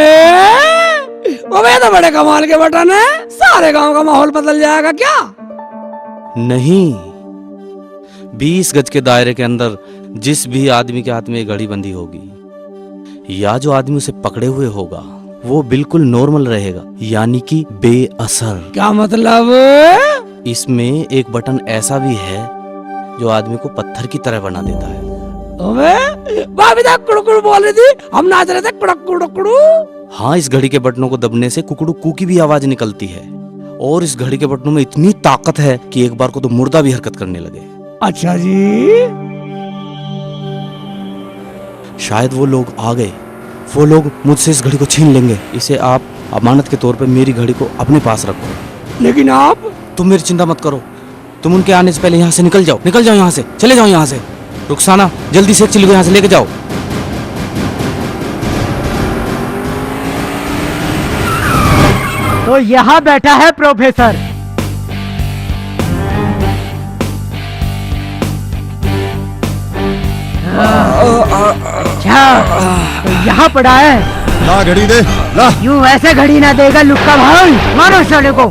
तो बड़े कमाल के बटन है, सारे गांव का माहौल बदल जाएगा क्या? नहीं, 20 गज के दायरे के अंदर जिस भी आदमी के हाथ में ये घड़ी बंधी होगी या जो आदमी उसे पकड़े हुए होगा वो बिल्कुल नॉर्मल रहेगा, यानी कि बेअसर। क्या मतलब? इसमें एक बटन ऐसा भी है जो आदमी को पत्थर की तरह बना देता है। ओबे भाभी तो कुड़कुड़ बोल रही थी, हम नाच रहे थे कुड़कुड़कुड़ू। हाँ, इस घड़ी के बटनों को दबने से कुकड़ू कू की भी आवाज निकलती है और इस घड़ी के बटनों में इतनी ताकत है कि एक बार को तो मुर्दा भी हरकत करने लगे। अच्छा जी। शायद वो लोग आ गए, वो लोग मुझसे इस घड़ी को छीन लेंगे। इसे आप अमानत के तौर पे मेरी घड़ी को अपने पास रखो। लेकिन आप? तुम मेरी चिंता मत करो, तुम उनके आने से पहले यहाँ से निकल जाओ यहाँ से, चले जाओ यहाँ से। रुखसाना, जल्दी से एक चिल्ली को यहाँ से लेके जाओ। तो यहाँ बैठा है प्रोफेसर। अच्छा, तो यहाँ पड़ा है। ला घड़ी दे, ला। यूं ऐसे घड़ी ना देगा लुक्का भाई, मारो साले को।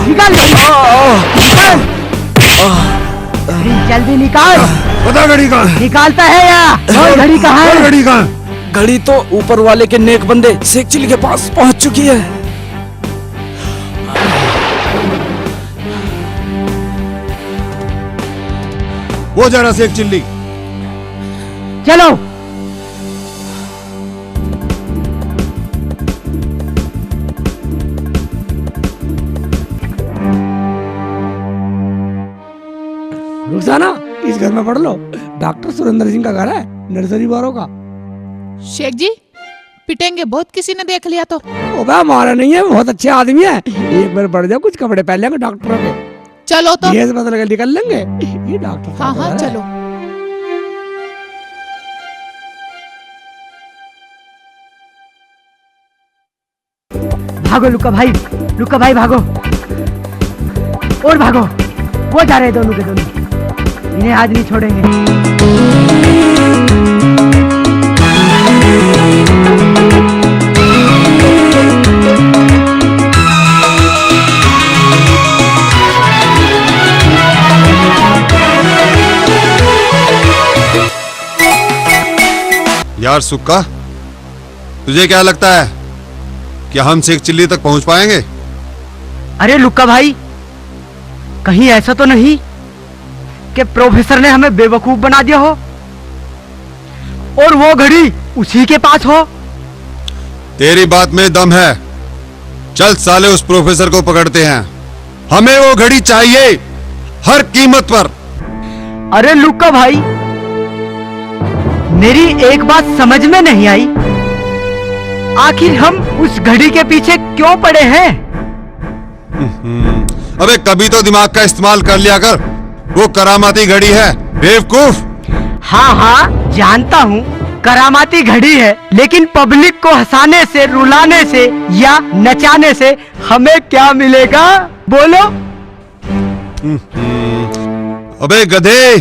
निकाल जल्दी निकाल। बता घड़ी कहाँ? निकालता है या और घड़ी कहाँ है? घड़ी कहाँ? घड़ी तो ऊपर वाले के नेक बंदे शेख चिल्ली के पास पहुंच चुकी है। वो जा रहा शेख चिल्ली। चलो। रुखसाना, इस घर में पढ़ लो, डॉक्टर सुरेंद्र सिंह का घर है, नर्सरी वालों का। शेख जी पिटेंगे बहुत, किसी ने देख लिया तो। ओबे हमारा नहीं है, बहुत अच्छे आदमी है। एक बार पढ़ जाओ, कुछ कपड़े पहन लेंगे डॉक्टरों के। चलो तो। ये बदल के निकल लेंगे। ये डॉक्टर। हाँ हाँ चलो। भागो लुक्का भाई भागो और भागो। वो जा रहे हैं दोनों के दोनों, इन्हें आज नहीं छोड़ेंगे। यार सुक्का, तुझे क्या लगता है कि हम शेख चिल्ली तक पहुंच पाएंगे? अरे लुक्का भाई, कहीं ऐसा तो नहीं कि प्रोफेसर ने हमें बेवकूफ बना दिया हो और वो घड़ी उसी के पास हो? तेरी बात में दम है। चल साले उस प्रोफेसर को पकड़ते हैं, हमें वो घड़ी चाहिए हर कीमत पर। अरे लुक्का भाई, मेरी एक बात समझ में नहीं आई, आखिर हम उस घड़ी के पीछे क्यों पड़े हैं? अबे कभी तो दिमाग का इस्तेमाल कर लिया कर, वो करामाती घड़ी है बेवकूफ। हाँ हाँ जानता हूँ करामाती घड़ी है, लेकिन पब्लिक को हंसाने से, रुलाने से या नचाने से हमें क्या मिलेगा बोलो? अबे गधे,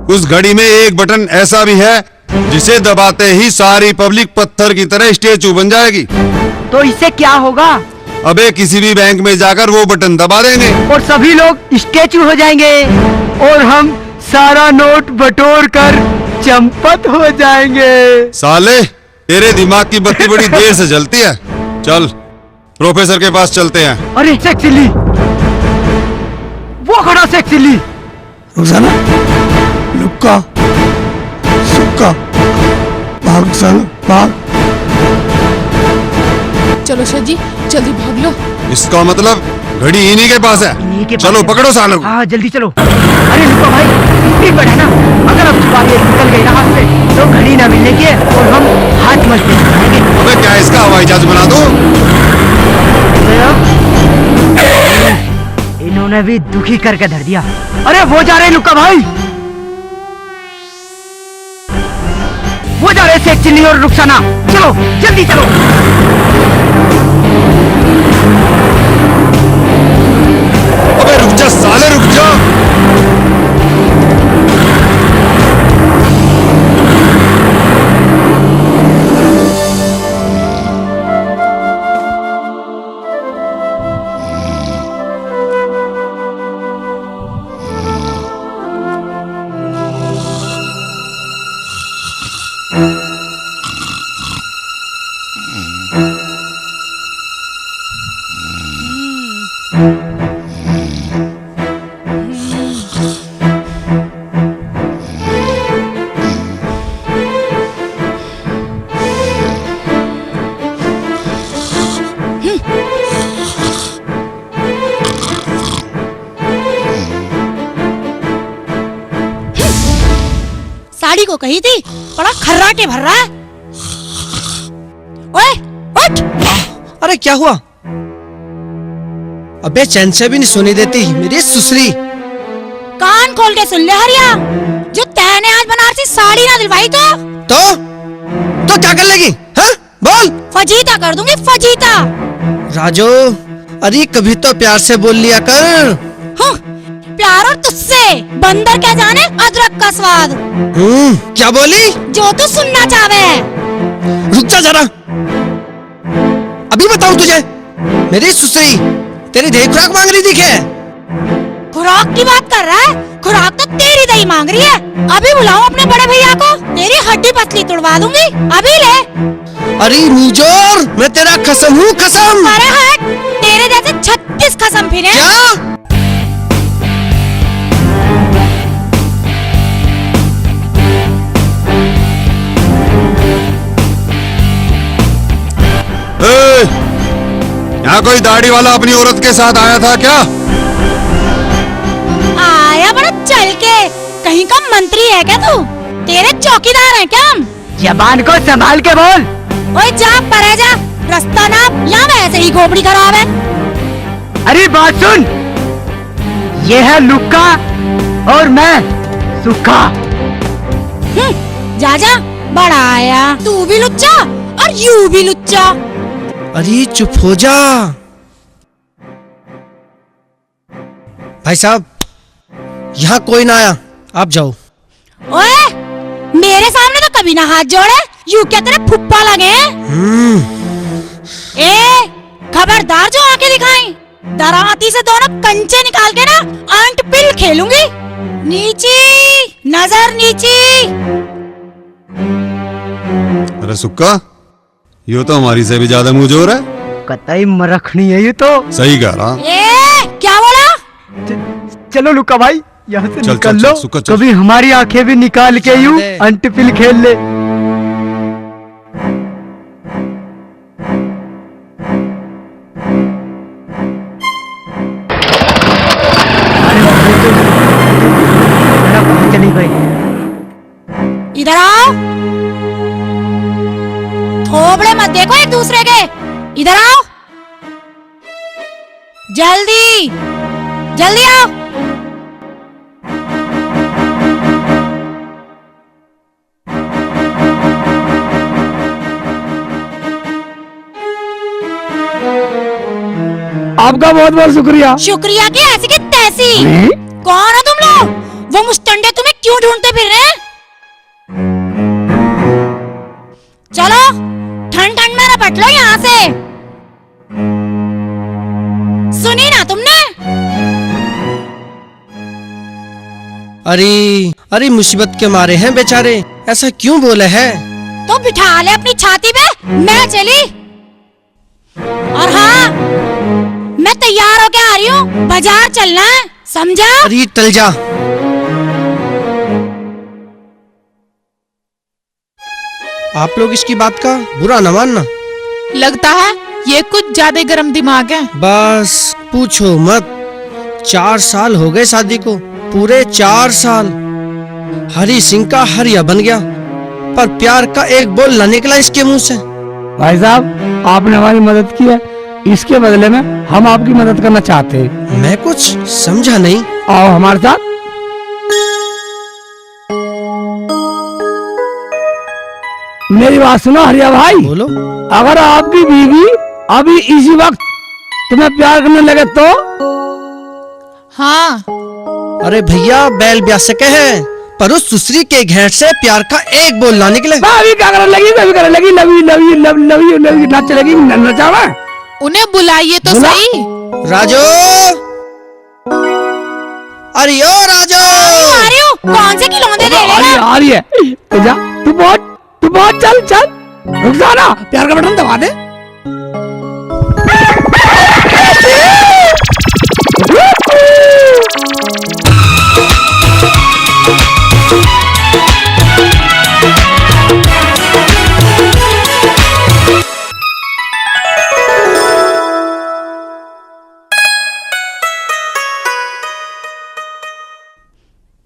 उस घड़ी में एक बटन ऐसा भी है जिसे दबाते ही सारी पब्लिक पत्थर की तरह स्टेचू बन जाएगी। तो इससे क्या होगा? अबे किसी भी बैंक में जाकर वो बटन दबा देंगे और सभी लोग स्टेचू हो जाएंगे और हम सारा नोट बटोर कर चंपत हो जाएंगे। साले तेरे दिमाग की बत्ती बड़ी देर से जलती है। चल प्रोफेसर के पास चलते हैं। अरे शेख चिल्ली, वो खड़ा शेख चिल्ली। रुखसाना, लुक्का, सुक्का, भाग साला भाग। चलो शेख जी जल्दी भाग लो। इसका मतलब घड़ी इन्हीं के पास है। चलो पकड़ो सालों को। हाँ जल्दी चलो। अरे लुक्का भाई, इतनी बड़ा ना, अगर अब छुपाई निकल गई ना हाथ से तो घड़ी ना मिलने की है और हम हाथ मजबूत करेंगे। अबे क्या इसका हवाई जहाज बना दो? इन्होंने भी दुखी करके धर दिया। अरे वो जा रहे लुक्का भाई, वो जा रहे शेख चिल्ली और रुखसाना। चलो जल्दी चलो। अबे रुक जा साले, रुक जा। साड़ी को कही थी, बड़ा खर्राटे भर रहा है। ओए उठ। अरे क्या हुआ? अबे चैन से भी नहीं सुनी देती मेरी सुसरी। कान खोल के सुन ले हरिया, जो तैने आज बनारसी साड़ी ना दिलवाई तो क्या कर लेगी? हाँ? बोल। फजीता कर दूंगी, फजीता। राजू, अरे कभी तो प्यार से बोल लिया कर। हाँ, प्यार और तुझसे बंदर क्या जाने अदरक का स्वाद। क्या बोली? जो तू सुनना चाहे। रुक जा जरा, अभी बताऊं तुझे। मेरी सुसरी तेरी दही खुराक मांग रही थी क्या? खुराक की बात कर रहा है? खुराक तो तेरी दही मांग रही है। अभी बुलाऊं अपने बड़े भैया को, तेरी हड्डी पतली तुड़वा दूंगी। अभी ले। अरे मुजोर, मैं तेरा कसम हूँ, कसम। अरे हट, तेरे जैसे 36 कसम फिरे। क्या? यहाँ कोई दाढ़ी वाला अपनी औरत के साथ आया था क्या? आया बड़ा चल के, कहीं का मंत्री है क्या तू? तेरे चौकीदार हैं क्या हम? जबान को संभाल के बोल। ओए जा परे जा, रास्ता नाप, या वैसे ही खोपड़ी खराब है। अरे बात सुन, ये है लुक्का और मैं सुक्का। जा जा, बड़ा आया। तू भी लुच्चा और यू भी लुच्चा। अरे चुप हो जा। भाई साहब, यहाँ कोई ना आया, आप जाओ। ओए, मेरे सामने तो कभी ना हाथ जोड़े, यू क्या तेरे फुप्पा लगे? ए, खबरदार जो आके दिखाई, दराती से दोनों कंचे निकाल के ना अंट पिल खेलूंगी। नीची, नजर नीची। अरे सुक्का, ये तो हमारी से भी ज्यादा मुंहजोर है। कतई मरखनी है ये तो। सही कह रहा। ए, क्या बोला? चलो लुक्का भाई, यहाँ से चल, निकल चल, लो। चल, सुक्का, चल। कभी हमारी आंखें भी निकाल के यूं अंटपिल खेल ले। चली गई। इधर आओ। थोबड़े मत देखो एक दूसरे के। इधर आओ, जल्दी जल्दी आओ। आपका बहुत बहुत शुक्रिया। शुक्रिया की ऐसी की तैसी। कौन हो तुम लोग? वो मुस्टंडे तुम्हें क्यों ढूंढते फिर रहे हैं? चलो ठंड ठंड में रपट लो यहाँ से। सुनी ना तुमने? अरे अरे मुसीबत के मारे हैं बेचारे, ऐसा क्यों बोले हैं? तो बिठा ले अपनी छाती पे, मैं चली। और हाँ, मैं तैयार होके आ रही हूँ, बाजार चलना है, समझा? अरे टल जा। आप लोग इसकी बात का बुरा न मानना। लगता है ये कुछ ज्यादा गर्म दिमाग है। बस पूछो मत, 4 साल हो गए शादी को, पूरे 4 साल। हरी सिंह का हरिया बन गया, पर प्यार का एक बोल न निकला इसके मुंह से। भाई साहब, आपने हमारी मदद की है, इसके बदले में हम आपकी मदद करना चाहते हैं। मैं कुछ समझा नहीं। आओ हमारे साथ। मेरी बात सुनो हरिया भाई। बोलो। अगर आपकी बीवी अभी इसी वक्त तुम्हें प्यार करने लगे तो? हाँ। अरे भैया बैल ब्याह सके है पर उस सुसरी के घेर से प्यार का एक बोल ना निकले। अभी क्या करने लगी? अभी करने लगी love you love you love love you love you नाच लगी नचावा। उन्हें बुलाइए तो सही। राजू, अरे ओ राजू, आ रही हूँ। कौन से खिलौने दे रहे हो? आ रही है। तो जा, तू बहुत चल चल। रुक जा ना, प्यार का बटन दबा दे।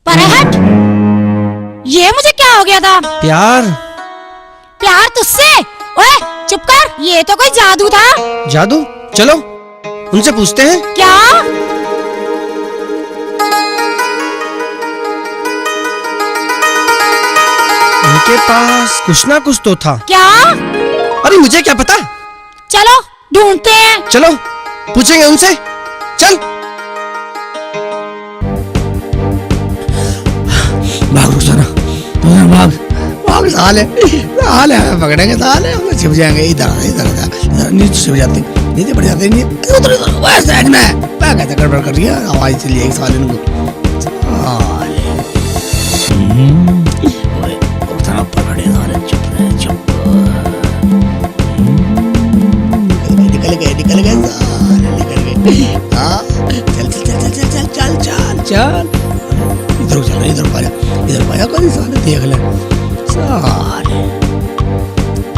परहट, ये मुझे क्या हो गया था? प्यार तुझसे? ओए चुप कर, ये तो कोई जादू था। जादू? चलो उनसे पूछते हैं। क्या? उनके पास कुछ ना कुछ तो था। क्या? अरे मुझे क्या पता। चलो ढूंढते हैं। चलो पूछेंगे उनसे, चल। भाग रुखसाना, भाग भाग, साले हमें पकड़ेंगे, साले हम छिप जाएंगे। इधर नीचे छिप जाते, नीचे पड़ जाते, उधर साइड में कैसे गड़बड़ कर रही है, आवाज चली जाएगी साले को। रुखसाना पकड़े साले, चुप रहे, चुप। निकल गए साले, निकल गए। हाँ चल इधर पाया कोई साले, देख ले साले।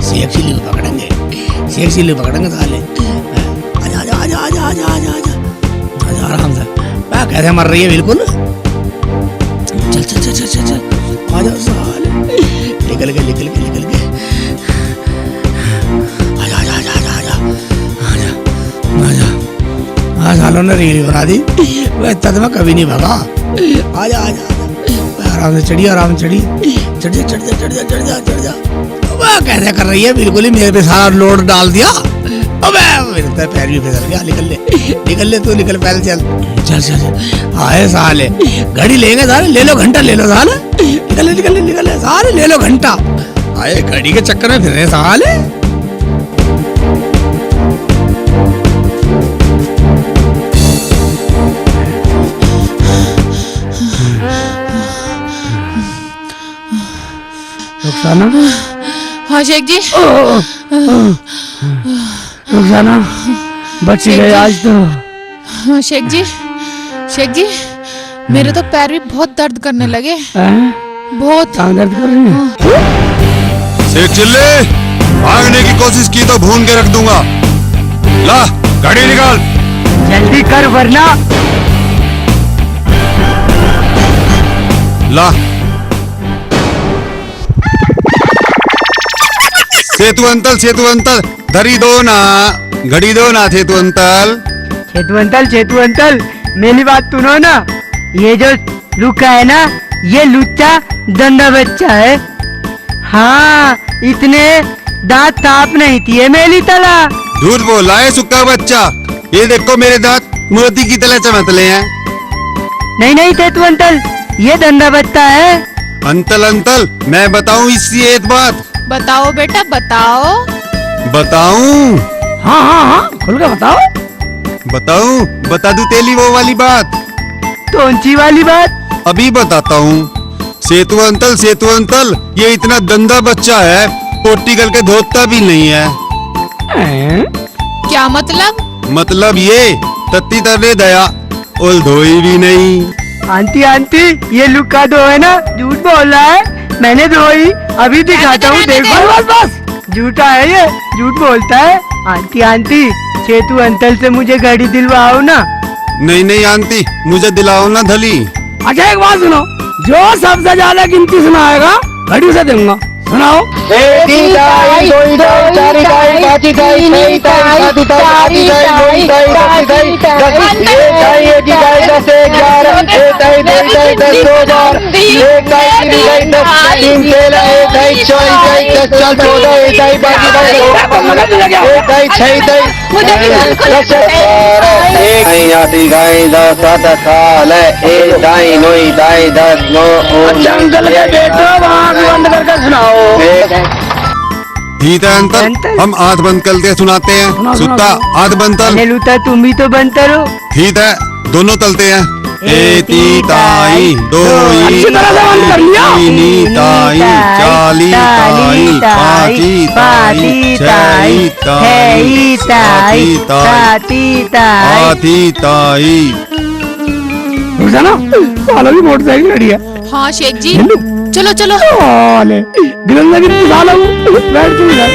शेख चिल्ली को पकड़ेंगे साले। आजा आराम से। कैसे मर रही है बिल्कुल। चल आजा साले, निकल गए। आजा सालों ने रील बना दी। वह तद में कभी नहीं भगा। आजा आराम से चढ़िए, चढ़ जा। वह कैसे कर रही है बिल्कुल ही, मेरे पे सारा लोड डाल दिया। अबे मेरे तो पैर भी फिसल गया। निकल ले तू, निकल पहले चल। आए साले, घड़ी लेंगे साले, ले लो घंटा, ले लो साले। निकल साले, ले लो घंटा। आए घड़ी के चक्कर में फिर रहे साले। रुखसाना। हाँ शेख जी। रुखसाना बच गए आज तो। हाँ शेख जी, मेरे तो पैर भी बहुत दर्द करने लगे। बहुत दर्द कर रहे हैं। शेख चिल्ली, भागने की कोशिश की तो भून के रख दूंगा। ला गाड़ी निकाल, जल्दी कर वरना। ला सेतु अंतल, धरी दो ना, घड़ी दो ना सेतु अंतल, मेरी बात सुनो ना। ये जो रुका है ना, ये लुच्चा दंडा बच्चा है। हाँ, इतने दांत साफ नहीं थी मेरी तला। झूठ बोल रहा है सुक्का बच्चा। ये देखो मेरे दांत मोती की तरह चमकले हैं। नहीं सेतु अंतल, ये दंडा बच्चा है। अंतल, मैं बताऊं इसकी एक बात? बताओ बेटा, बताऊं? हाँ, खुल के बताऊं? बता दूं तेली वो वाली बात? कौन सी वाली बात? अभी बताता हूँ। सेतु अंतल, ये इतना गंदा बच्चा है, पोटी करके धोता भी नहीं है। क्या मतलब? मतलब ये तत्ती तरने दया और धोई भी नहीं। आंटी, ये लुक्का दो है ना, झूठ बोल रहा है। मैंने धोई, अभी दिखाता हूँ, देखो। बस झूठा है ये, झूठ बोलता है। आंटी, सेतु अंतल से मुझे घड़ी दिलवाओ ना। नहीं आंटी, मुझे दिलाओ ना धली। अच्छा एक बात सुनो, जो सबसे ज्यादा गिनती सुनाएगा घड़ी से दूंगा। सुनाओ। एक दाई गिरी गई 10 3 13 एक दाई 24 दाई 10 4 14 एक दाई बाकी दाई एक दाई 6 दाई एक दाई आती गाई 10 7 साल है एक दाई नोई दाई 10 9 जंगल के बेटो आँख बंद करके सुनाओ। ठीक है अंकल, हम आंख बंद करके सुनाते हैं। सुता आंख बंद कर। लूटा तुम ही तो बनता रहो। ठीक है, दोनों चलते हैं। एती ताई दोई अच्छी तरह से बंद कर लिया। तीनी ताई चाली ताई पाँची ताई छई ताई साती ताई आठी ताई। रुकना, सालों की मोटरसाइकिल खड़ी है। हाँ शेख जी, चलो चलो। ले गिरने की साला बैठ तू इधर।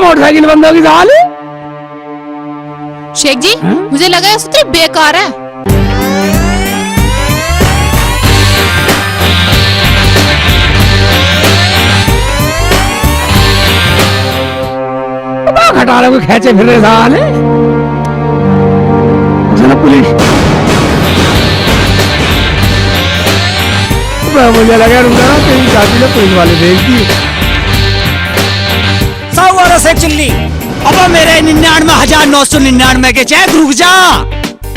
मोटरसाइकिल बंद होगी साले। शेख जी, मुझे लगा ये सूत्र बेकार है। खटारे को खेचे फिर रहे साले। पुलिस मुझे लगा रुका ना तेरी चाची ने पुलिस वाले भेज दिए। से चिल्ली अब मेरे 99,999 के चेक रुक जा।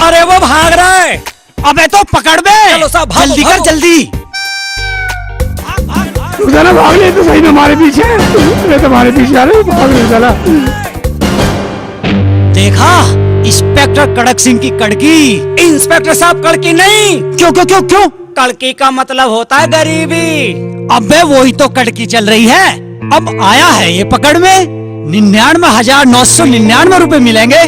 अरे वो भाग रहा है, अबे तो पकड़ बे। चलो साहब जल्दी कर जल्दी। रुक ना, भाग ले तो सही में हमारे पीछे। मैं तुम्हारे पीछे आ रहा हूँ, भाग ले साला। देखा इंस्पेक्टर कड़क सिंह की कड़की। इंस्पेक्टर साहब कड़की नहीं। क्यों क्यों क्यों क्यों? कड़की का मतलब होता है गरीबी। अबे वही तो कड़की चल रही है। अब आया है ये पकड़ में 99,999 रुपए मिलेंगे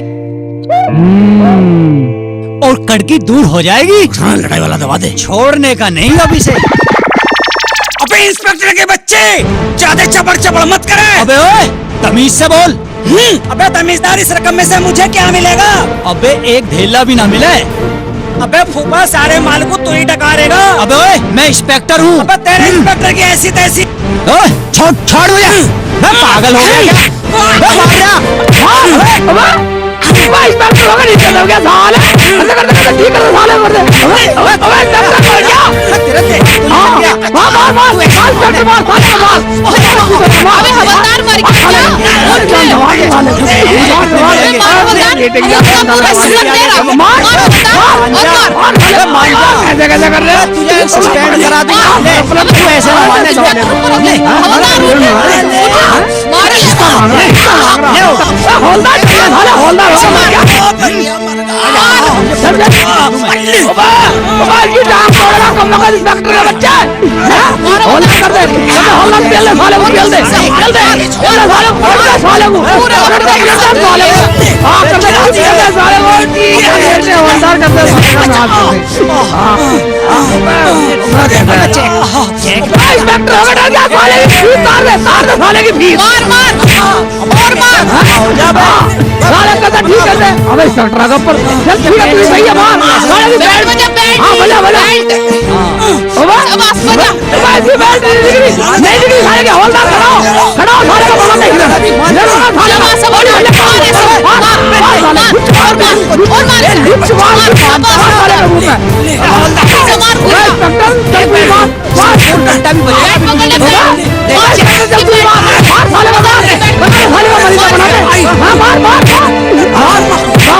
और कड़की दूर हो जाएगी। लड़ाई वाला दबा दे। छोड़ने का नहीं अभी से। अबे इंस्पेक्टर के बच्चे ज्यादा चबड़ चबड़ मत करे। अबे ओए तमीज से बोल। अबे तमीजदार, इस रकम में से मुझे क्या मिलेगा? अबे एक ढेला भी ना मिले। अबे फूफा, सारे माल को तू ही डकारेगा। अबे ओए मैं इंस्पेक्टर हूँ। अबे तेरे इंस्पेक्टर की ऐसी तैसी। छोड़ भैया, मैं पागल हो गया क्या? इंस्पेक्टर होगा नीचे हो गया साले। ऐसे करते करते ठीक कर साले मर दे। अबे इंस्पेक्टर मर गया। अबे हवलदार मर गया। कैसे कर रहे? तुझे स्टैंड करा दूंगा। तू ऐसे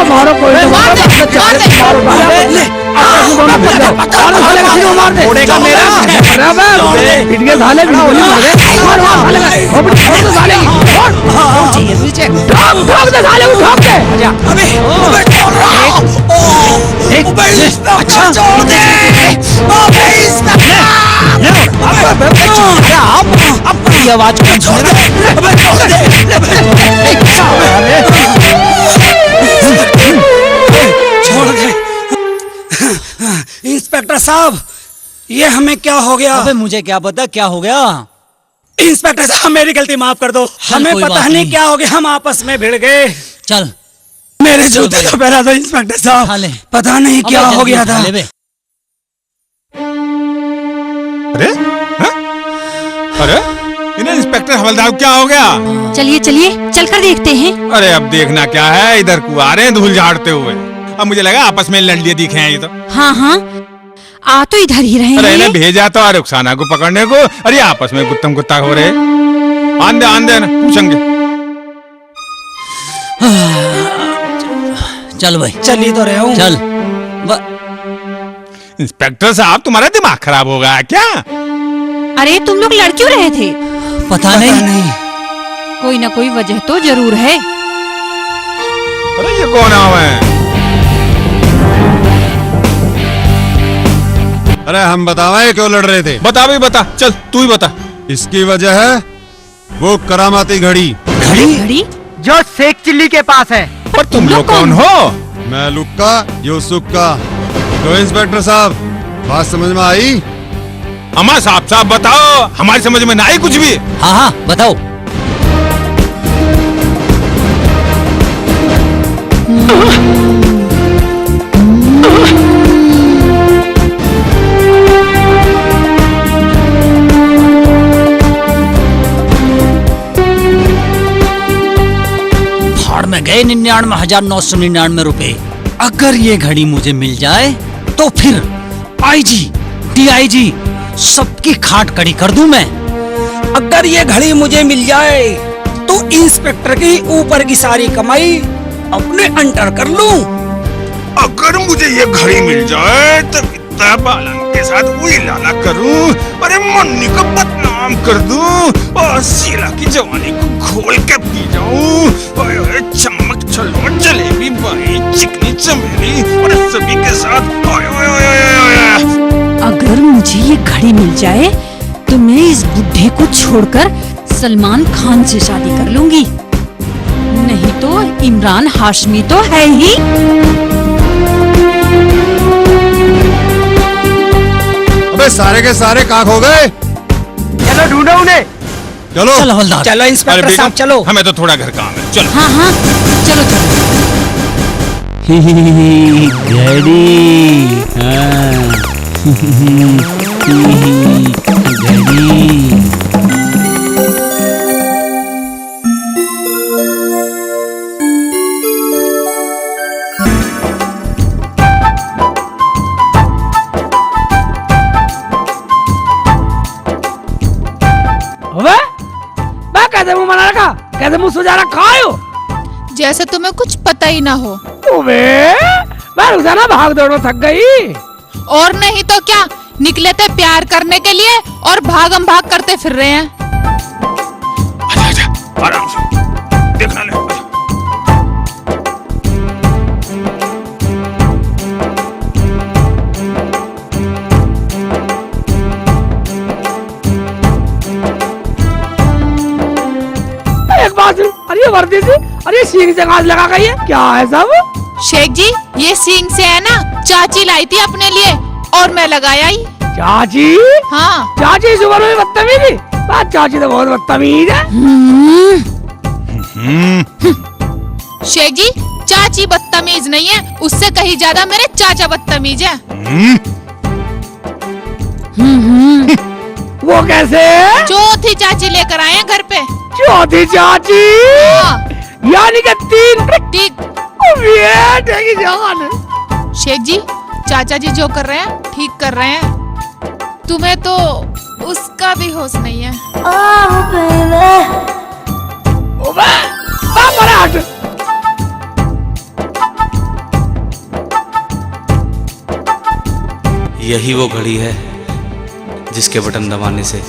मारो कोई क्यों मार दे उड़ेगा मेरा। अरे बे पिट के साले गोली मार दे मार साले का ठोक दे साले की चाहिए तुझे ठोक दे साले को ठोक दे अबे अच्छा छोड़ दे अबे अब ये आवाज कौन छोड़ दे अबे छोड़ दे छोड़ दे इंस्पेक्टर साहब ये हमें क्या हो गया? अबे मुझे क्या पता क्या हो गया। इंस्पेक्टर साहब मेरी गलती माफ कर दो, हमें पता नहीं क्या हो गया, हम आपस में भिड़ गए। चल मेरे जूते तो पहना था इंस्पेक्टर साहब, पता नहीं क्या हो गया था। अरे अरे इन्हें इंस्पेक्टर हवलदार क्या हो गया? चलिए चलिए चलकर देखते हैं। अरे अब देखना क्या है, इधर को आ रहे हैं धूल झाड़ते हुए। अब मुझे लगा आपस में लड़ लिए दिखे हैं ये तो। हाँ हाँ आ तो इधर ही रहे अरे हैं। इन्हें भेजा तो रुखसाना को पकड़ने को, अरे आपस में गुत्तम गुत्ता हो रहे। आंदे ना पूछेंगे। चल भाई चल ही तो रहे हूँ। चल इंस्पेक्टर साहब तुम्हारा दिमाग खराब हो गया क्या? अरे तुम लोग लड़ क्यों रहे थे? पता नहीं कोई ना कोई वजह तो जरूर है। अरे ये कौन है? अरे हम बतावाए क्यों लड़ रहे थे? बता भाई बता, चल तू ही बता। इसकी वजह है वो करामाती घड़ी। घड़ी जो शेख चिल्ली के पास है। पर तुम लोग कौन हो? मैं लुक्का यूसुफ का। तो इंस्पेक्टर साहब बात समझ में आई? अमा साहब साहब बताओ, हमारी समझ में ना आई कुछ भी। हाँ हाँ बताओ। फाड़ में गए 99,999 रुपए। अगर ये घड़ी मुझे मिल जाए तो फिर आईजी डीआईजी सबकी खाट कड़ी कर दूं मैं। अगर ये घड़ी मुझे मिल जाए तो इंस्पेक्टर की ऊपर की सारी कमाई अपने अंडर कर लूं। अगर मुझे ये घड़ी मिल जाए तो विद्या बालन के साथ वही लाला करूं, अरे मन्नी को बदनाम कर दूं और शीला की जवानी को घोल के पी जाऊं। ओए चमक छलो जलेबी बाई चिकनी चमेली और सभी के साथ ओए ओए ओए ओए। अगर मुझे ये घड़ी मिल जाए तो मैं इस बुढ़े को छोड़कर सलमान खान से शादी कर लूंगी, नहीं तो इमरान हाशमी तो है ही। अबे सारे के सारे काक हो गए। चलो ढूंढो उन्हें। चलो चल हवलदार। चलो इंस्पेक्टर साहब चलो। हमें तो थोड़ा घर काम है, चलो। हाँ हाँ चलो चलो। घड़ी हाँ। घड़ी कैसे मुंह बना रखा, कैसे मुंह सुजा रखा हो? जैसे तुम्हें कुछ पता ही ना हो। मैं रुखसाना भाग दौड़ में थक गई। और नहीं तो क्या, निकले थे प्यार करने के लिए और भागम भाग करते फिर रहे हैं। आजा आजा आराम से देखना ले। एक बात, अरे वर्दी सी, अरे सींग से घास लगा गई है, क्या है सब? शेख जी ये सींग से है ना, चाची लाई थी अपने लिए और मैं लगाया ही। चाची? हाँ चाची इस उम्र में बदतमीजी? बात चाची तो बहुत बदतमीज है। शेख जी चाची बदतमीज नहीं है, उससे कहीं ज्यादा मेरे चाचा बदतमीज है। वो कैसे? चौथी चाची लेकर आए हैं घर पे। चौथी चाची? यानी कि 3 ठीक। शेख जी चाचा जी जो कर रहे हैं ठीक कर रहे हैं, तुम्हें तो उसका भी होश नहीं है। यही वो घड़ी है जिसके बटन दबाने से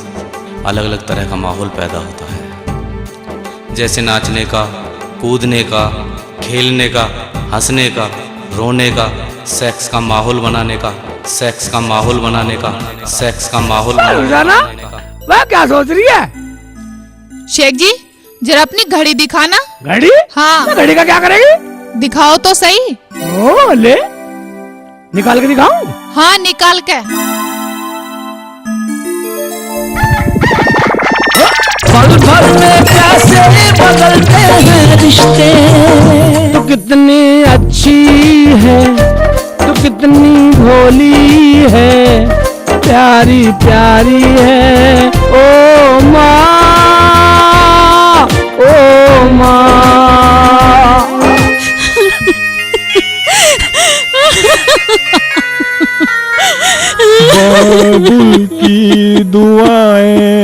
अलग अलग तरह का माहौल पैदा होता है, जैसे नाचने का, कूदने का, खेलने का, हंसने का, रोने का, सेक्स का माहौल बनाने का, सेक्स का माहौल बनाने का, सेक्स का माहौल बनाने का। वह क्या सोच रही है? शेख जी जरा अपनी घड़ी दिखाना। घड़ी? हाँ। घड़ी का क्या करेगी? दिखाओ तो सही। ओ ले, निकाल के दिखाऊं? हाँ निकाल के। पल भर में कैसे बदलते हैं रिश्ते। तू कितनी अच्छी है, तू कितनी भोली है, प्यारी प्यारी है ओ माँ, ओ माँ। बाबुल की दुआएं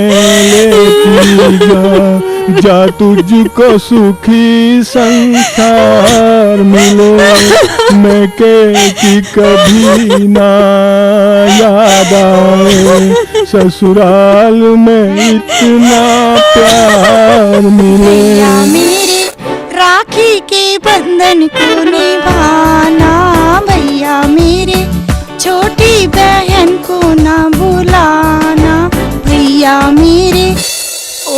लेती जा तुझको सुखी संसार मिले, मैं के कि कभी ना याद आए, ससुराल में इतना प्यार मिले। मेरे राखी के बंधन को निभाना, भैया मेरे छोटी बहन को ना भुलाना, भैया मेरे ओ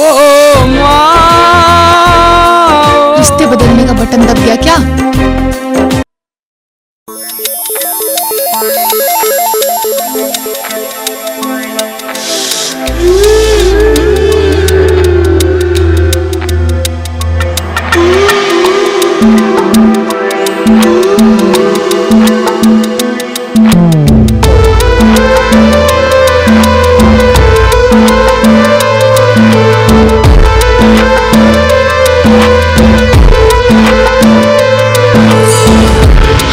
माँ। रिश्ते बदलने का बटन दब गया क्या?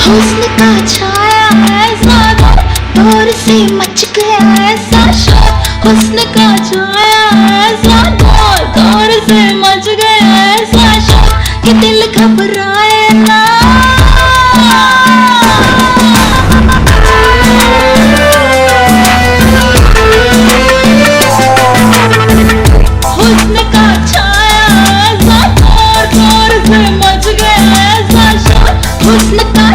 हुस्न का छाया ऐसा दौर से मच गया ऐसा शोर, हुस्न का छाया ऐसा दौर से मच गया ऐसा शोर कि दिल घबराए ना। हुस्न का छाया ऐसा दौर से मच गया ऐसा शोर, हुस्न का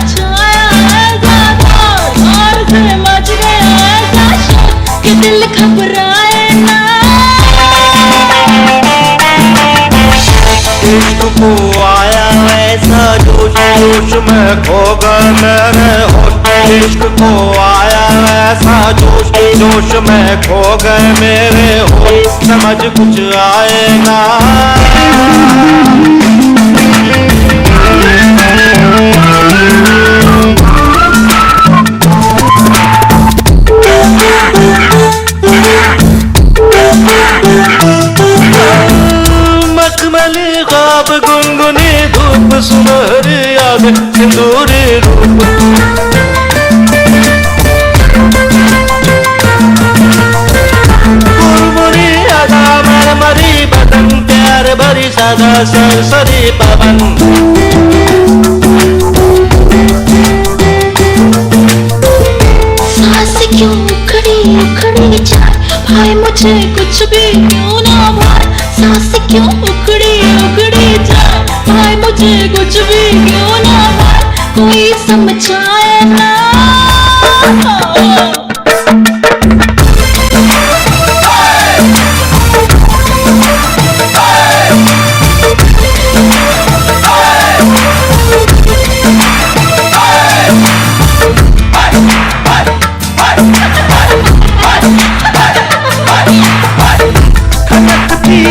कि दिल घबराए ना। इश्क को आया ऐसा जोश, जोश में खो गए मेरे होश। इश्क को आया ऐसा जोश, जोश में खो गए मेरे होश। समझ कुछ आए ना। मखमली ख्वाब गुनगुनी धूप, सुनहरी याद सिंदूरी रूप। मुरमुरी अदा मरमरी बदन, प्यार भरी सदा सरसरी पवन। सांस क्यों उखड़ी उखड़ी जाए, भाई मुझे कुछ भी क्यों ना भाई। सांस क्यों उखड़ी उखड़ी जाए, भाई मुझे कुछ भी क्यों ना भाई। कोई समझाए ना।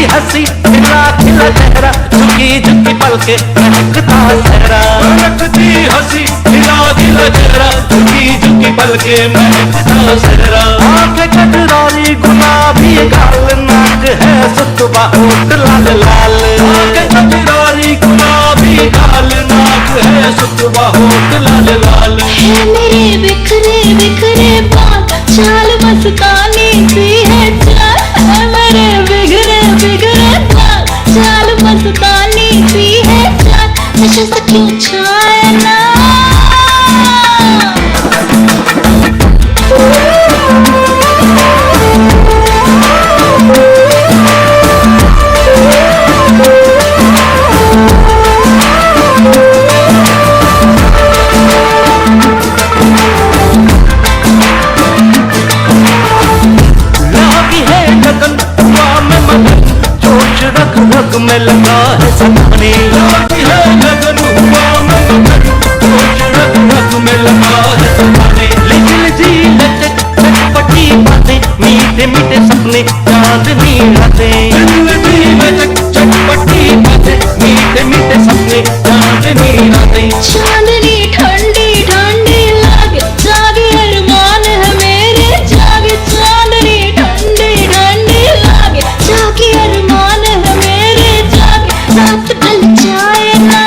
हंसी खिला खिला चेहरा, झुकी झुकी पलके महकता चेहरा। रखती हंसी खिला खिला चेहरा, झुकी झुकी पलके महकता चेहरा। आंखें कटोरी गुलाबी गाल, नाक है सुतबा होठ लाल लाल। आंखें कटोरी गुलाबी गाल, नाक है सुतबा होठ लाल लाल। है मेरे बिखरे बिखरे बाल, चाल मस्तानी सी है चाल। है मेरे बिखरे बिखरे बाल, चाल मस्तानी सी है चाल। नशे से क्यों छाए ना। चांदनी ठंडी ठंडी लागे जागे अरमान है मेरे जागे चांदनी ठंडी ठंडी लागे जागे अरमान है मेरे जागे रात ढल जाए ना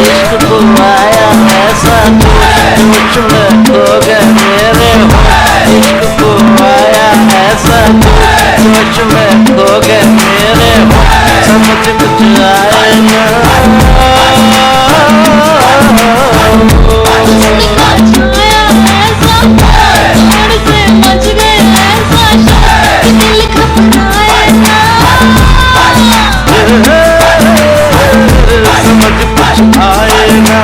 इश्क को आया ऐसा कुछ में खो गए मेरे इश्क को आया ऐसा कुछ में खो गए मेरे समझ कुछ आए ना से मच गए ऐसा दिल घबराए ना समझ कुछ आए ना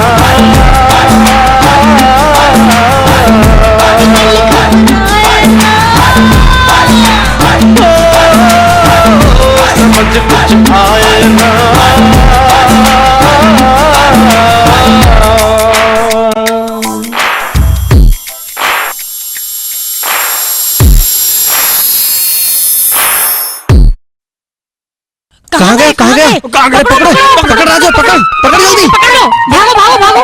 समझ कुछ आए ना कहाँ गए कहाँ गए पकड़ो पकड़ राजू पकड़ पकड़ जल्दी पकड़ो भागो भागो भागो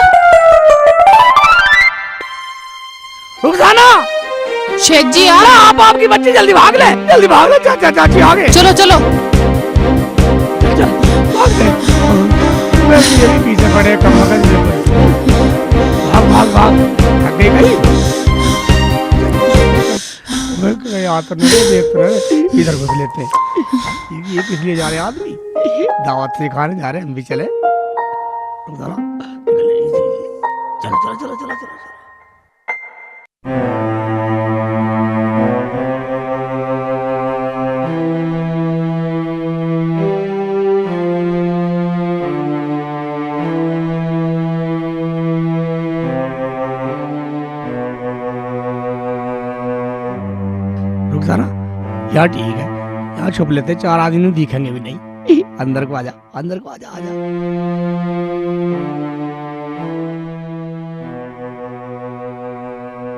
रुखसाना शेख जी आप आपकी बच्ची जल्दी भाग ले चाचा चाची आ गए चलो चलो भाग ले ये भी पीछे पड़े कम मगज भाग भाग भाग थक गई कहीं आता नहीं देख रहे इधर घुस लेते हैं ये किस लिए जा रहे हैं आदमी दावत से खाने जा रहे हैं हम भी चले चलो चलो चलो चलो चलो यार ठीक है यहाँ छुप लेते चार आदमी दिखेंगे भी नहीं अंदर को आजा आजा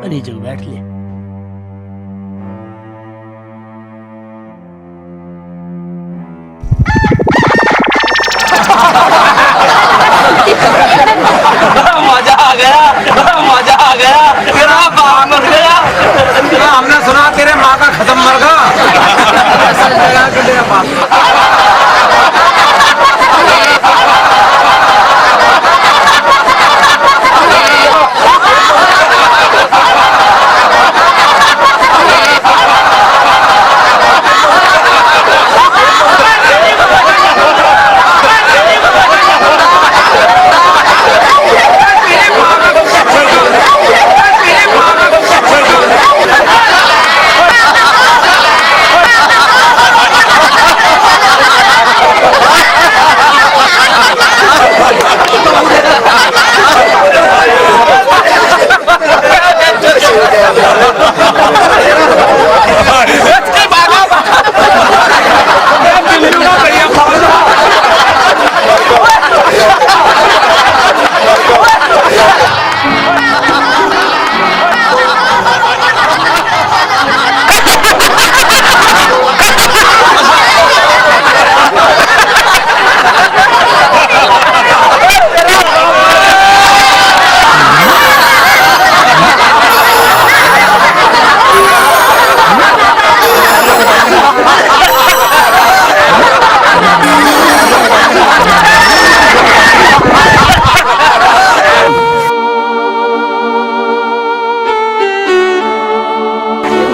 नीचे को बैठ ले मजा आ गया तेरा बाप मर गया हमने सुना तेरे माँ का खत्म मर गया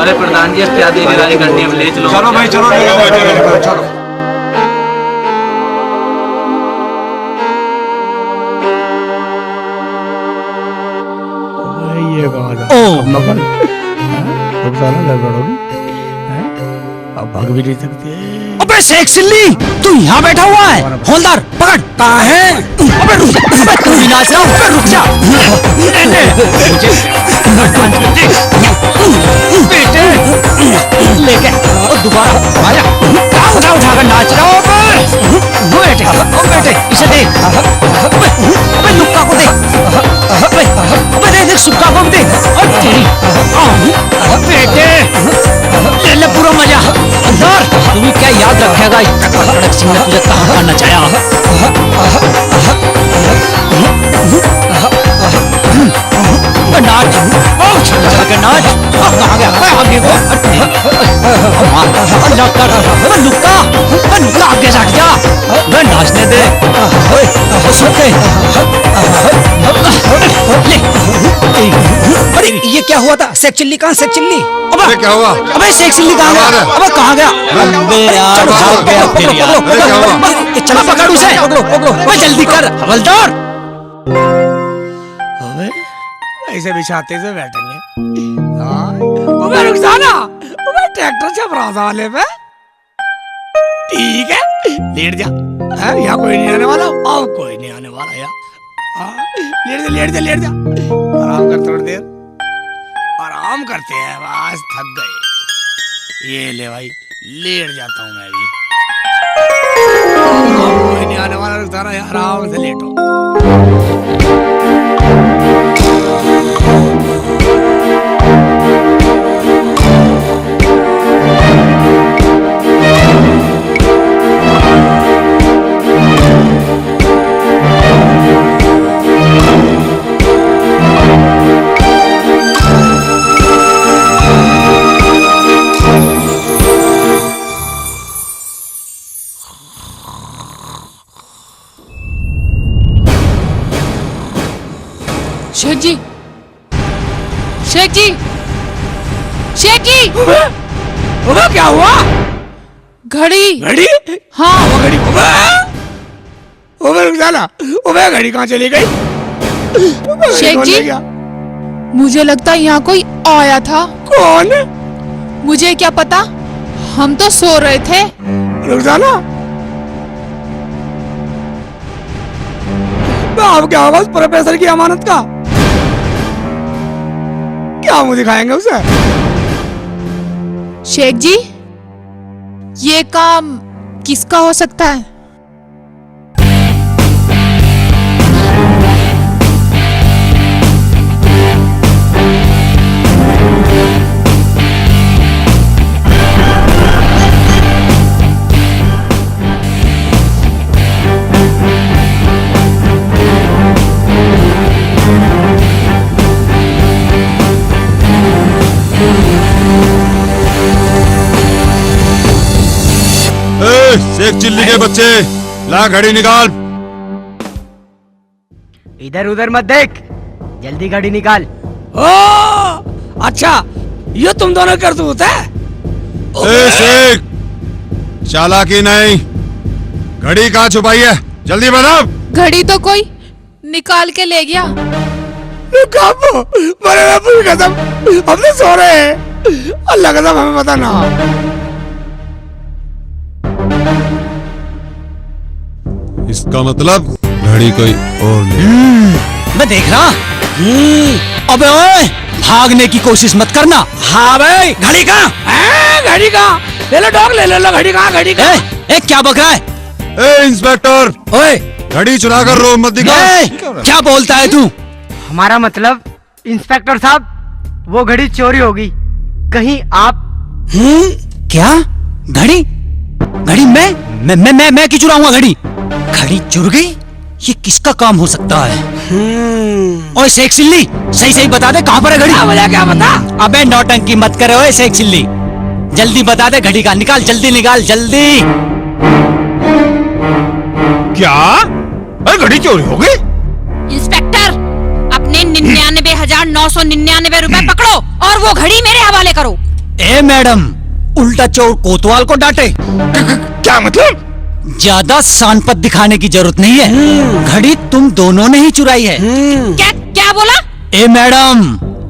अरे प्रधान जी क्या देने करनी है ले चलो चलो भाई चलो चलो ये कहा मगर गड़बड़ अब भाग भी नहीं सकते। अबे शेख सिल्ली तू यहाँ बैठा हुआ है हौलदार पकड़ कहाँ है अबे रुक अबे तू भी नाच रहा अबे रुक जा बेटे लेके दोबारा आया उठा उठाकर नाच रहा हो बेटे इसे दे अबे लुक्का को दे अबे दे सुक्का को दे और तेरी बेटे ले ले पूरा मजा अंदर तू भी क्या याद रखेगा इंस्पेक्टर कड़क सिंह ने तुझे कहाँ कहाँ नचाया? नाच नाच कहाँ गया आगे को लुक्का आगे से हट जा, नाचने दे। अरे ये क्या हुआ था? शेख चिल्ली कहाँ? शेख चिल्ली अबे क्या हुआ? अबे शेख चिल्ली कहाँ गया? अबे कहाँ गया? चला पकड़ उसे, पकड़ो जल्दी कर हवलदार। ऐसे बिछाते से बैठेंगे। अबे रुखसाना, अबे ट्रैक्टर चपरा वाले पे ठीक है, लेट जा। यहाँ कोई नहीं आने वाला, अब कोई नहीं आने वाला यहाँ। लेट जा। आराम कर थोड़ी देर, आराम करते हैं, बस थक गए। ये ले भाई, लेट जाता हूँ मैं भी। कोई नहीं आने वाला, रुखसाना आराम से लेटो। शेख जी, शेख जी, शेख जी। अबे क्या हुआ? घड़ी। घड़ी? हाँ वो घड़ी। अबे रुखसाना, अबे घड़ी कहाँ चली गई? शेख जी, मुझे लगता है यहाँ कोई आया था। कौन? मुझे क्या पता, हम तो सो रहे थे। रुखसाना, अब क्या होगा उस प्रोफेसर की अमानत का? क्या मुझे दिखाएंगे उसे? शेख जी, ये काम किसका हो सकता है? शेख चिल्ली के बच्चे, ला घड़ी निकाल। इधर उधर मत देख, जल्दी घड़ी निकाल। ओ, अच्छा ये तुम दोनों करतूत है? शेख, चालाकी नहीं, घड़ी कहाँ छुपाई है? जल्दी बता। घड़ी तो कोई निकाल के ले गया। कसम, हम तो सो रहे हैं, अल्लाह कसम हमें पता ना। इसका मतलब घड़ी कोई और नहीं। मैं देख रहा। अबे ओए, भागने की कोशिश मत करना। हाँ भाई, घड़ी कहाँ? घड़ी कहाँ? ले लो डॉग, ले लो घड़ी कहाँ? घड़ी कहाँ? क्या बक रहा है? इंस्पेक्टर, ओए घड़ी चुरा कर रो मत दिखा। क्या बोलता है तू? हमारा मतलब इंस्पेक्टर साहब, वो घड़ी चोरी होगी, कहीं आप? क्या? घड़ी? घड़ी मैं क्यों चुराऊंगा घड़ी? घड़ी चुर गई? ये किसका काम हो सकता है? ओए शेख चिल्ली, सही बता दे कहाँ पर है घड़ी? मुझे क्या पता? अबे नौटंकी मत करे ओए शेख चिल्ली, जल्दी बता दे घड़ी का। निकाल जल्दी, निकाल जल्दी। क्या? अरे घड़ी चोरी हो गई? इंस्पेक्टर, अपने 99,999 रुपए पकड़ो और वो घड़ी मेरे हवाले करो। ए मैडम, उल्टा चोर कोतवाल को डांटे। क्या मतलब? ज्यादा शानपत दिखाने की जरूरत नहीं है, घड़ी तुम दोनों ने ही चुराई है। क्या बोला? ए मैडम,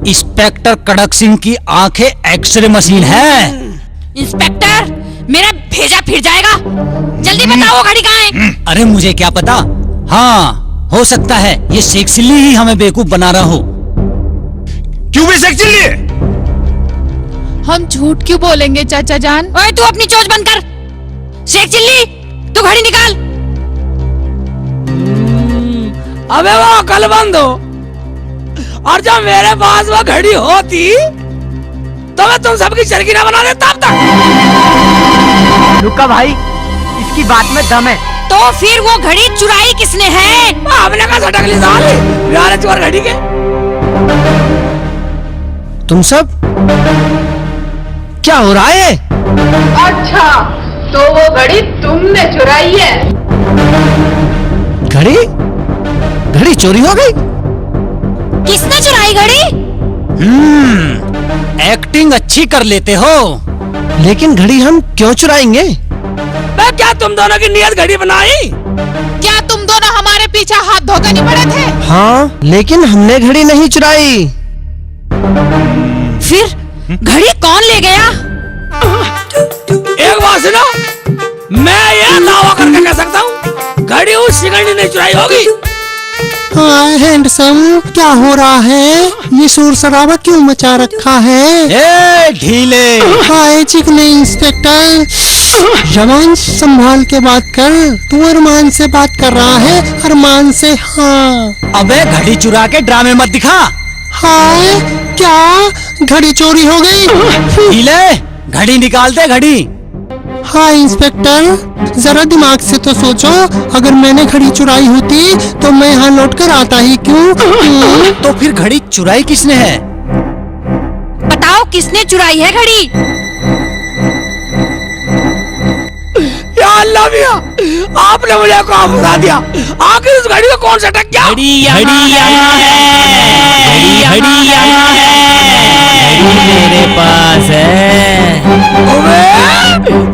इंस्पेक्टर कड़क सिंह की आंखें एक्सरे मशीन है। इंस्पेक्टर, मेरा भेजा फिर जाएगा, जल्दी बताओ घड़ी कहाँ है? अरे मुझे क्या पता, हाँ हो सकता है ये शेख चिल्ली ही हमें बेवकूफ बना रहा हो। क्यों भी शेख चिल्ली? हम झूठ क्यों बोलेंगे चाचा जान? ओए तू अपनी चोंच बंद कर। शेख चिल्ली, तू घड़ी निकाल। अबे वो अकल बंद हो, और जब मेरे पास वो घड़ी होती तो मैं तुम सबकी चरखी ना बना देता अब तक। लुक्का भाई, इसकी बात में दम है। तो फिर वो घड़ी चुराई किसने है? आपने कहा सटक ली साले, यार चोर घड़ी के। तुम सब क्या हो रहा है? अच्छा, तो वो घड़ी तुमने चुराई है? घड़ी? घड़ी चोरी हो गई? किसने चुराई घड़ी? एक्टिंग अच्छी कर लेते हो, लेकिन घड़ी हम क्यों चुराएंगे? क्या तुम दोनों की नियत घड़ी बनाई? क्या तुम दोनों हमारे पीछे हाथ धोकर नहीं पड़े थे? हाँ, लेकिन हमने घड़ी नहीं चुराई। फिर घड़ी कौन ले गया? एक बात सुनो, मैं ये दावा करके कह सकता हूँ, घड़ी उस शिकंडी ने चुराई होगी। हाय हैंडसम, क्या हो रहा है? ये शोर शराबा क्यों मचा रखा है? ए ढीले! हाय चिकने इंस्पेक्टर, जवान संभाल के बात कर। तू अरमान से बात कर रहा है? अरमान से? हाँ। अबे घड़ी चुरा के ड्रामे मत दिखा। हाय, क्या घड़ी चोरी हो गई? ढीले, घड़ी निकाल दे घड़ी। हाँ इंस्पेक्टर, जरा दिमाग से तो सोचो, अगर मैंने घड़ी चुराई होती तो मैं यहाँ लौट कर आता ही क्यों? तो फिर घड़ी चुराई किसने है? बताओ किसने चुराई है घड़ी? या अल्लाह मियां, आपने मुझे काम बता दिया। आखिर उस घड़ी को कौन सा टक गया? घड़ी यहाँ है, मेरे पास है।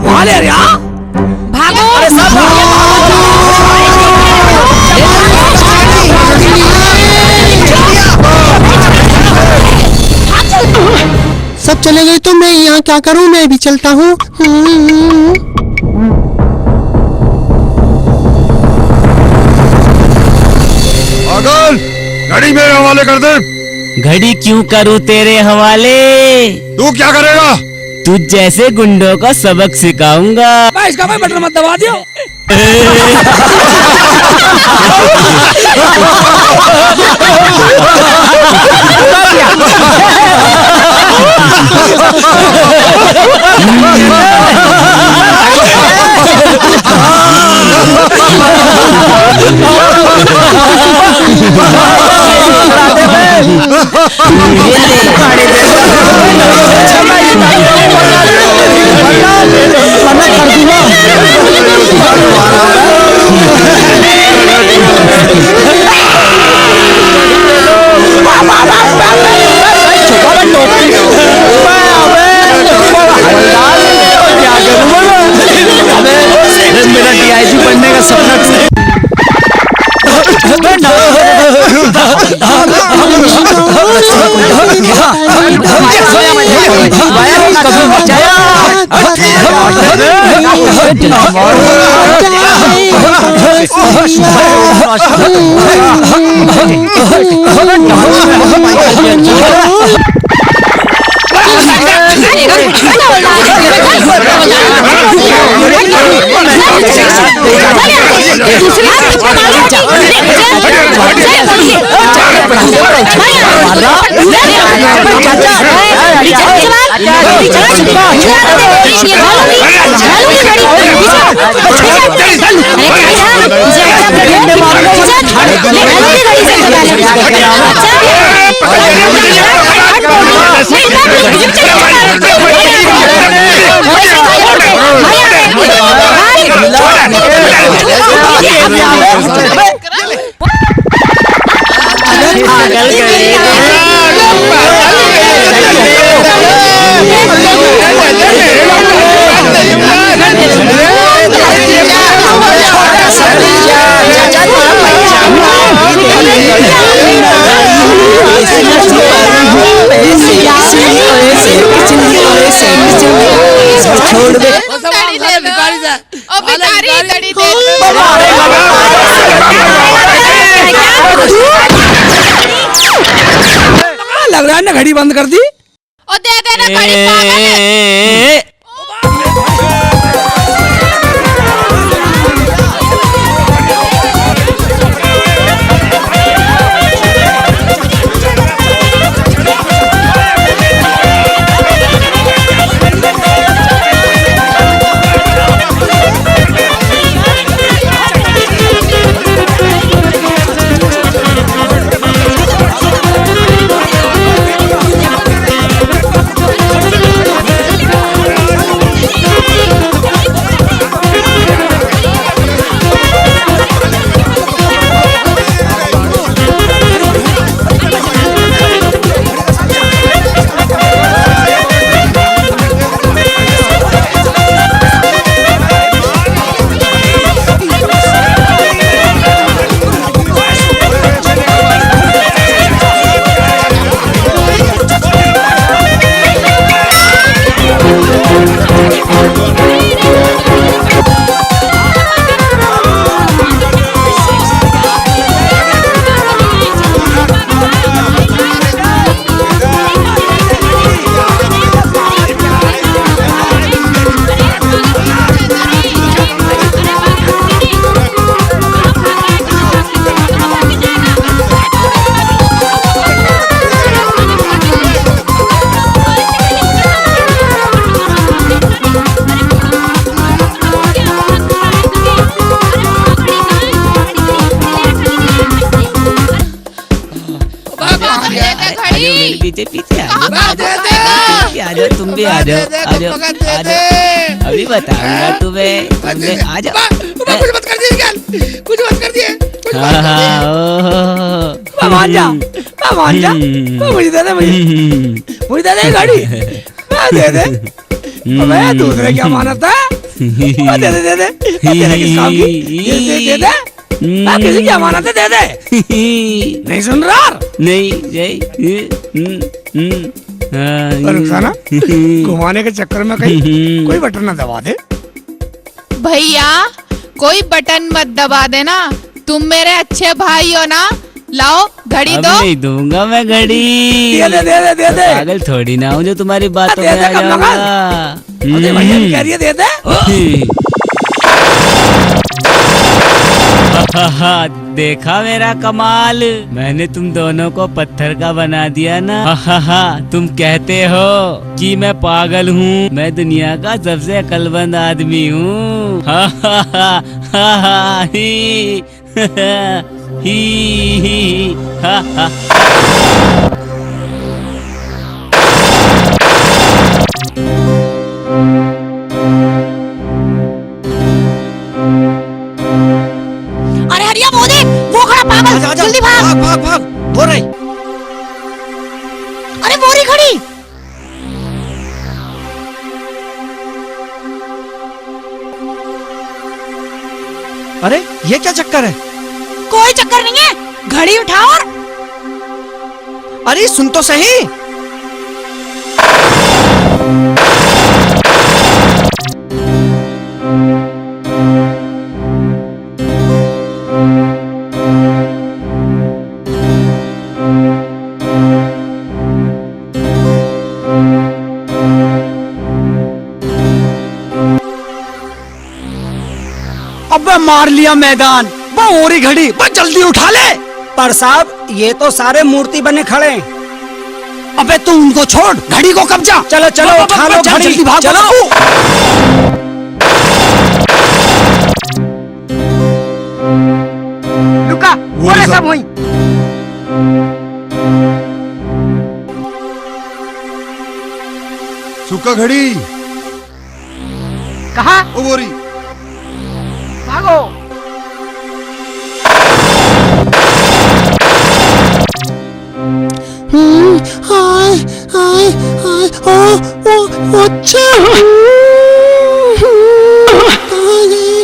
वाले रिया, भागो! अरे सब सब चले गए तो मैं यहाँ क्या करूँ? मैं भी चलता हूँ। पागल, घड़ी मेरे हवाले कर दे। घड़ी क्यों करूँ तेरे हवाले? तू क्या करेगा? तू जैसे गुंडों को सबक सिखाऊंगा। मैं इसका भाई बटन मत दबा दियो। मेरा डीआईजी बनने का सपना लग रहा है ना घड़ी बंद कर दी। और दे देना घड़ी, पागल है। जाओ मेरे पीछे पीछे आ जाओ तुम भी आ जाओ आ जाओ आ जाओ अभी बताऊंगा तुम्हें आ जाओ कुछ मत कर दिए कुछ मत कर दिए मान जा मुझे दे दे मुझे दे दे गाड़ी दे दे मैं दूसरे क्या माना था दे दे दे दे तेरे किस काम की दे दे किसी की अमानत है दे दे नहीं सुन रहा नहीं रुखसाना घुमाने के चक्कर में कहीं कोई बटन ना दबा दे भैया कोई बटन मत दबा देना, तुम मेरे अच्छे भाई हो ना। लाओ घड़ी दो। नहीं दूंगा मैं घड़ी। दे पागल थोड़ी ना हूँ जो तुम्हारी बातों में आ जाऊंगा। कह रही है दे दे। देखा मेरा कमाल, मैंने तुम दोनों को पत्थर का बना दिया ना। तुम कहते हो कि मैं पागल हूँ, मैं दुनिया का सबसे अक्लमंद आदमी हूँ। अरे हरिया वो देख, वो खड़ा पागल, जल्दी भाग। वो रही। अरे वो रही खड़ी। अरे ये क्या चक्कर है? कोई चक्कर नहीं है, घड़ी उठाओ और अरे सुन तो सही। अबे मार लिया मैदान, वो ओरी घड़ी, बस जल्दी उठा ले। पर साहब ये तो सारे मूर्ति बने खड़े हैं। अबे तू उनको छोड़, घड़ी को कब्जा। चलो चलो उठा लो घड़ी, जल्दी भागो। चलो। लुका वो सब वहीं। सुक्का घड़ी कहाँ? ओ बोरी भागो। हाय हाय हाय ओ अच्छा कहाँ गए?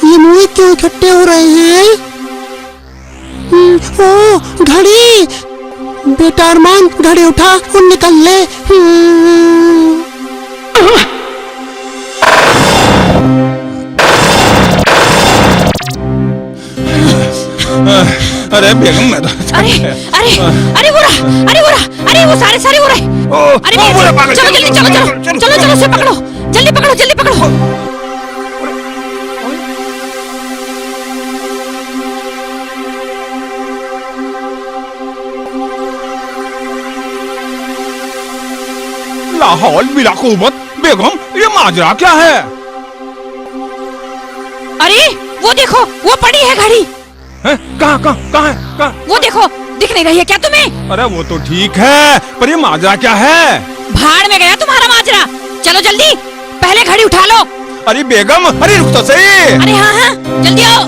ये मुँह क्यों इकट्ठे हो रहे हैं? ओ घड़ी, बेटा अरमान घड़ी उठा और निकल ले। अरे बेगम मैं तो अरे वो सारे वो रहे। अरे चलो उसे पकड़ो, जल्दी पकड़ो। लाहौल बिला कुवत बेगम, ये माजरा क्या है? अरे वो देखो, वो पड़ी है घड़ी। कहाँ है? वो देखो, दिख नहीं रही है क्या तुम्हें? अरे वो तो ठीक है, पर ये माजरा क्या है? भाड़ में गया तुम्हारा माजरा। चलो जल्दी, पहले घड़ी उठा लो। अरे बेगम, अरे रुक तो सही। अरे हाँ जल्दी आओ।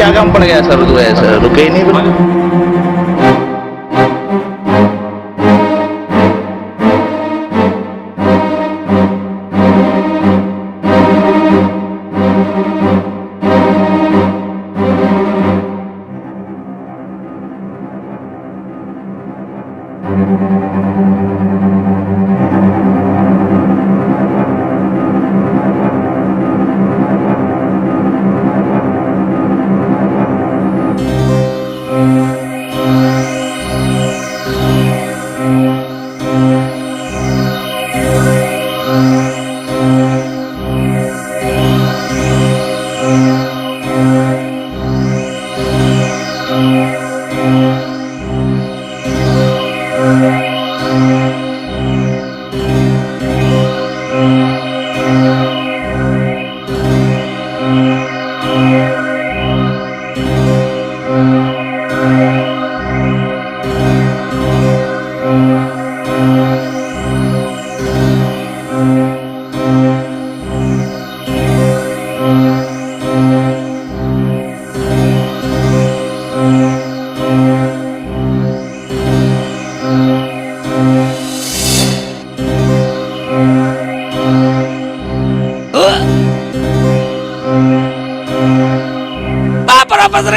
क्या काम पड़ गया सर, ऐसा रुके ही नहीं बिल्कुल।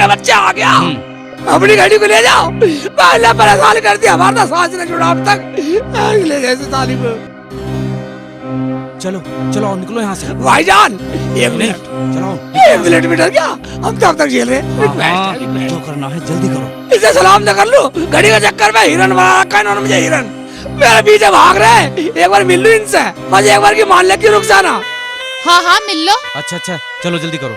बच्चा आ गया, अपनी गाड़ी को ले जाओ। पहले परेशान कर दिया, हमारा सांस न छुड़ा अब तक। ले जैसे ताली में। चलो चलो निकलो यहाँ से। भाईजान एक मिनट, चलो 1 मिनट में डर गया, हम कब तक झेल रहे? जो करना है जल्दी करो। इसे सलाम न कर लूं, घड़ी के चक्कर में हिरन बना रखा है इन्होंने मुझे। हिरन मेरे पीछे भाग रहे हैं, एक बार मिल लूं इनसे, बस एक बार की मान ले कि रुक जाना। हाँ हाँ मिल लो। अच्छा अच्छा चलो जल्दी करो।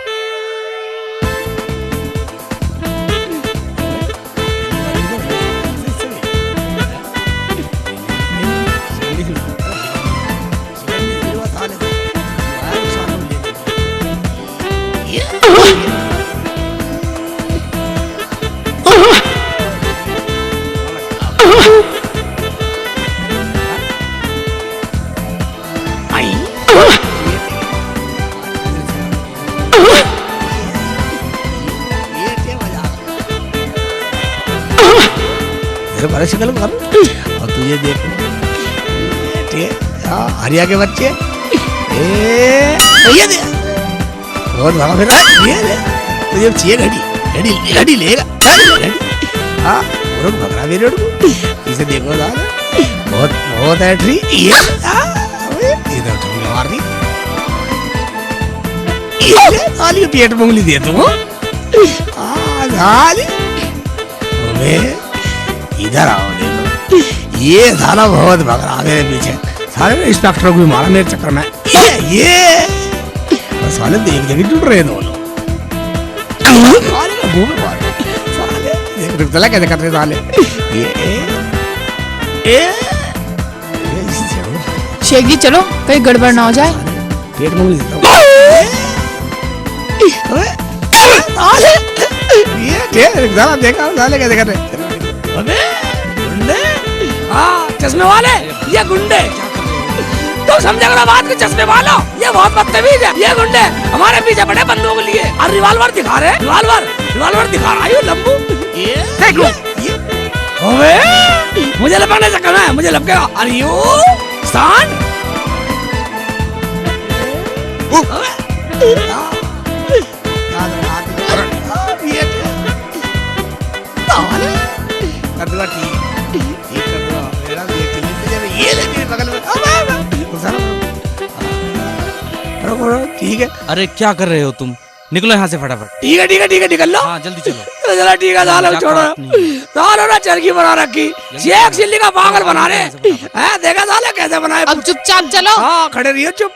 बड़े शिकल कर और तुझे देख हरिया के बच्चे ये दे बहुत भागा फिर ये दे तुझे चाहिए घड़ी घड़ी घड़ी लेगा घड़ी हाँ और भगड़ा मेरे इसे देखो दादा बहुत बहुत है ट्री ये इधर ठुमका मार दी ये साली पेट में उंगली दे तुम इधर आओ देखो ये साला बहुत भग रहा मेरे पीछे सारे इंस्पेक्टर को भी मारा मेरे चक्कर में ये साले तो एक जगह टूट रहे दोनों साले का मुंह में मारे साले देख रुक चला कैसे कर रहे साले ये शेख जी चलो कहीं गड़बड़ ना हो जाए। पेट में उंगली देता हूँ देखा साले कैसे कर रहे चश्मे वाले ये गुंडे तो समझे बात के चश्मे वालों ये बहुत बदतमीज है। ये गुंडे हमारे पीछे बड़े बंदूक लिए और रिवॉल्वर दिखा रहे रिवॉल्वर दिखा रहा है लंबू देख लो मुझे लपकने से करना है मुझे लपकेगा और यू स्टैंड ठीक है। अरे क्या कर रहे हो तुम? निकलो यहाँ से फटाफट। ठीक है ठीक है ठीक है निकल लो। हाँ जल्दी चलो। चला ठीक है सालो छोड़ो सालो ना चरखी बना रखी शेख चिल्ली का पागल बना रहे हैं देखा साले कैसे बनाए। अब चुपचाप चलो। हाँ खड़े रहिए चुप।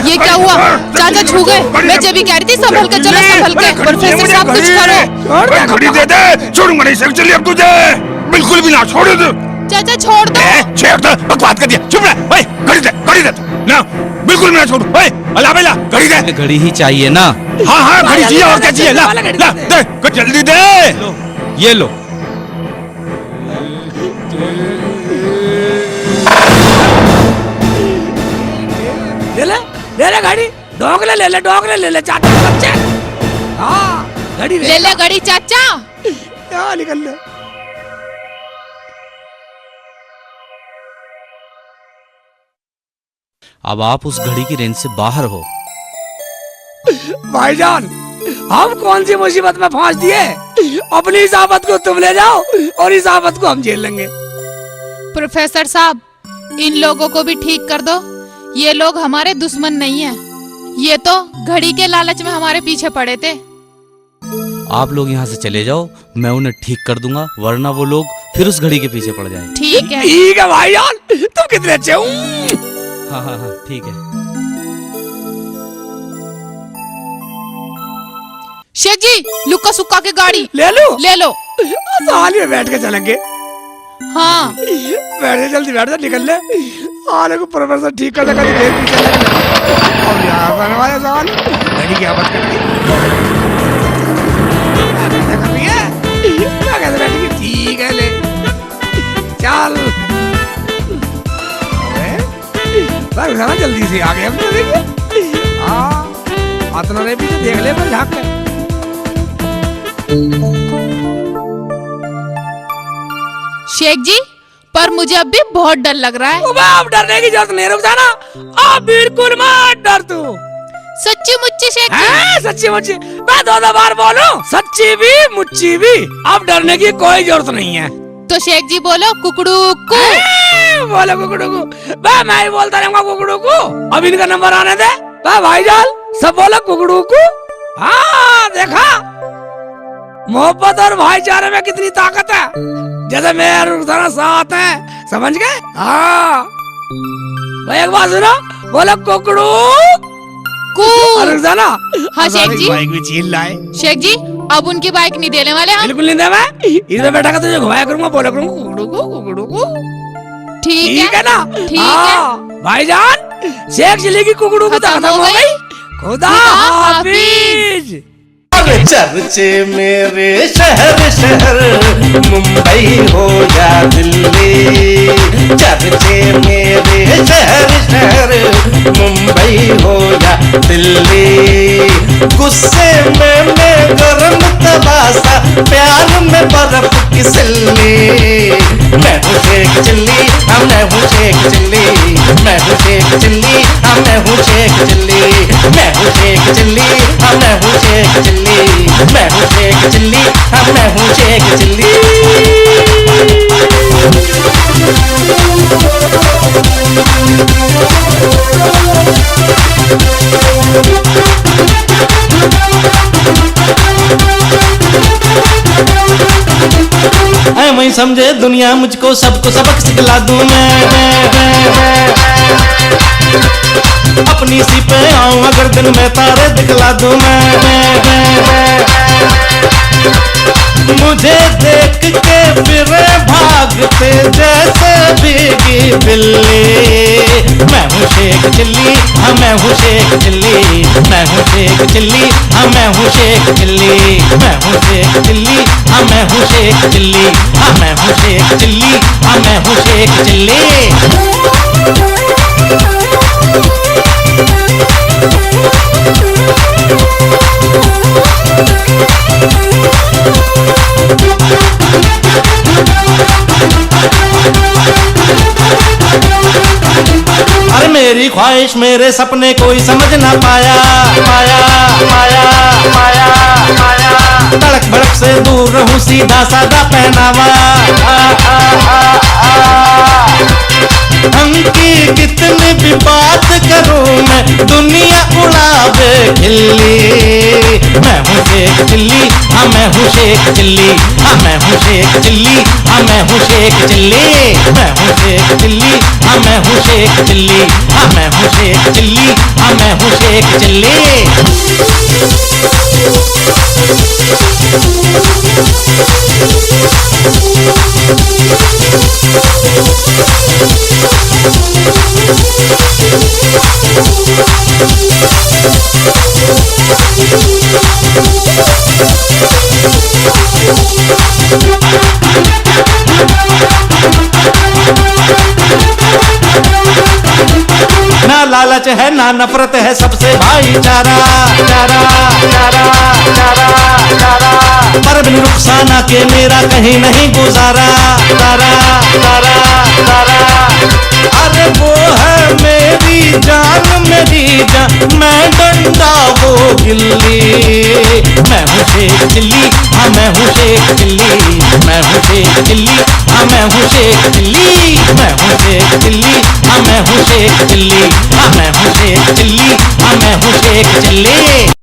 ये क्या हुआ? चाचा छू गए। मैं जब भी कह रही थी संभल के चलो संभल के। प्रोफेसर साहब कुछ करो। घड़ी दे दे छोड़ूंगा नहीं शेख चिल्ली अब तुझे बिल्कुल भी ना छोड़ दे। चाचा छोड़ दो। शेख तो बकवास कर दिया चुप रह भाई घड़ी दे ना बिल्कुल मैं छोड़ू भाई अल्लाह बेला घड़ी दे। घड़ी ही चाहिए ना? हाँ हाँ घड़ी चाहिए और क्या चाहिए ला दे जल्दी दे। ये लो ले ले घड़ी डोंगले ले ले चाचा बच्चे घड़ी ले ले घड़ी चाचा। क्या निकल ले। अब आप उस घड़ी की रेंज से बाहर हो। भाईजान, हम कौन सी मुसीबत में फंस दिए? अपनी इस आफत को तुम ले जाओ और इस आफत को हम झेल लेंगे। प्रोफेसर साहब, इन लोगों को भी ठीक कर दो। ये लोग हमारे दुश्मन नहीं है, ये तो घड़ी के लालच में हमारे पीछे पड़े थे। आप लोग यहाँ से चले जाओ, मैं उन्हें ठीक कर दूंगा, वरना वो लोग फिर उस घड़ी के पीछे पड़ जाएंगे। ठीक है। ठीक है भाईजान, तुम कितने अच्छे हो। हाँ हाँ हाँ ठीक है। शेख जी, लुक्का सुक्का के गाड़ी ले लो। ले लो। साली में बैठ के चलेंगे। हाँ बैठ जा, जल्दी बैठ जा, निकल ले। साले को प्रोफेसर ठीक कर देगा, देर पीछे लग गया। और यहाँ बनवाया साल घड़ी की आफत कर दी। कैसे बैठेगी? ठीक है, ले चल। अबे ना जल्दी से आ गए हम तो। देखिए हाँ, आतना रे पीछे देख ले, पर झाँक के। शेख जी, पर मुझे अब भी बहुत डर लग रहा है। अब डरने की जरूरत नहीं, रुक जाना। अब बिल्कुल मत डर तू। सच्ची मुच्ची शेख जी? सच्ची मुच्ची? मैं दो बार बोलूं, सच्ची भी मुच्ची भी। अब डरने की कोई जरूरत नहीं है। तो शेख जी बोलो कुकड़ू कू। बोलो कुकड़ू कू। मैं ही बोलता रहूंगा कुकड़ू कू। अब इनका नंबर आने दे। भाईजान, सब बोलो कुकड़ू कू। हाँ देखा, मोहब्बत और भाईचारे में कितनी ताकत है। जैसे मेरे रुखसाना साथ है, समझ गए? हाँ भाई, एक बात सुनो, बोलो कुकड़ू कू। रुखसाना। हाँ शेख जी। बाइक भी छीन लाए। शेख जी, अब उनकी बाइक नहीं देने वाले हम। बिल्कुल नहीं दे। मैं इधर बैठा कर तुझे घुमाया करूंगा, बोला करूंगा कुकड़ू को, कुकड़ू को। ठीक है ना? ठीक है भाईजान, शेख चिल्ली की कुकड़ू की खत्म हो गई। खुदा हाफिज। चर्चे मेरे शहर शहर, मुंबई हो या दिल्ली। चर्चे मेरे शहर शहर, मुंबई हो या दिल्ली। गुस्से में मैं गरम तबासा, प्यार में बर्फ की सिल्ली। मैं हूँ शेख चिल्ली, मैं हूँ शेख चिल्ली। मैं हूँ शेख चिल्ली, मैं हूँ शेख चिल्ली। मैं हूँ शेख चिल्ली, मैं हूँ शेख चिल्ली। मैं हूँ शेख चिल्ली, मैं हूँ शेख चिल्ली। वही समझे दुनिया मुझको, सबको सबक सिखला दूं मैं। अपनी सी पे आऊं अगर दिन में तारे दिखला दूं मैं। मुझे देख के फिरे भागते जैसे भीगी बिल्ली। मैं हूँ शेख चिल्ली, हाँ मैं हूँ शेख चिल्ली। मैं हूँ शेख चिल्ली, हाँ मैं हूँ शेख चिल्ली। मैं हूँ शेख चिल्ली, हाँ मैं हूँ शेख चिल्ली। हाँ मैं हूँ शेख चिल्ली, हाँ मैं हूँ शेख चिल्ली। अरे मेरी ख्वाहिश मेरे सपने कोई समझ ना पाया। पाया पाया पाया पाया। तड़क भड़क से दूर रहूं, सीधा साधा पहनावा। की कितनी भी बात करूं मैं, दुनिया उड़ावे खिल्ली। मैं हूँ शेख चिल्ली, हाँ मैं हूँ शेख चिल्ली। हाँ मैं हूँ शेख चिल्ली, हाँ मैं हूँ शेख चिल्ली। मैं हूँ शेख चिल्ली, हाँ मैं हूँ शेख चिल्ली। हाँ मैं हूँ शेख चिल्ली, हाँ मैं हूँ शेख चिल्ली। ना लालच है ना नफरत है, सबसे भाईचारा चारा चारा चारा चारा। पर बिन रुखसाना के मेरा कहीं नहीं गुजारा तारा तारा तारा। अरे वो है मेरी जान मैं डंडा वो गिल्ली। मैं हूँ शेख चिल्ली, हाँ मैं हूँ शेख चिल्ली। मैं हूँ शेख चिल्ली, हाँ मैं हूँ शेख चिल्ली। मैं हूँ शेख चिल्ली, हाँ मैं हूँ शेख चिल्ली। हाँ मैं हूँ शेख चिल्ली, हाँ मैं हूँ शेख चिल्ली।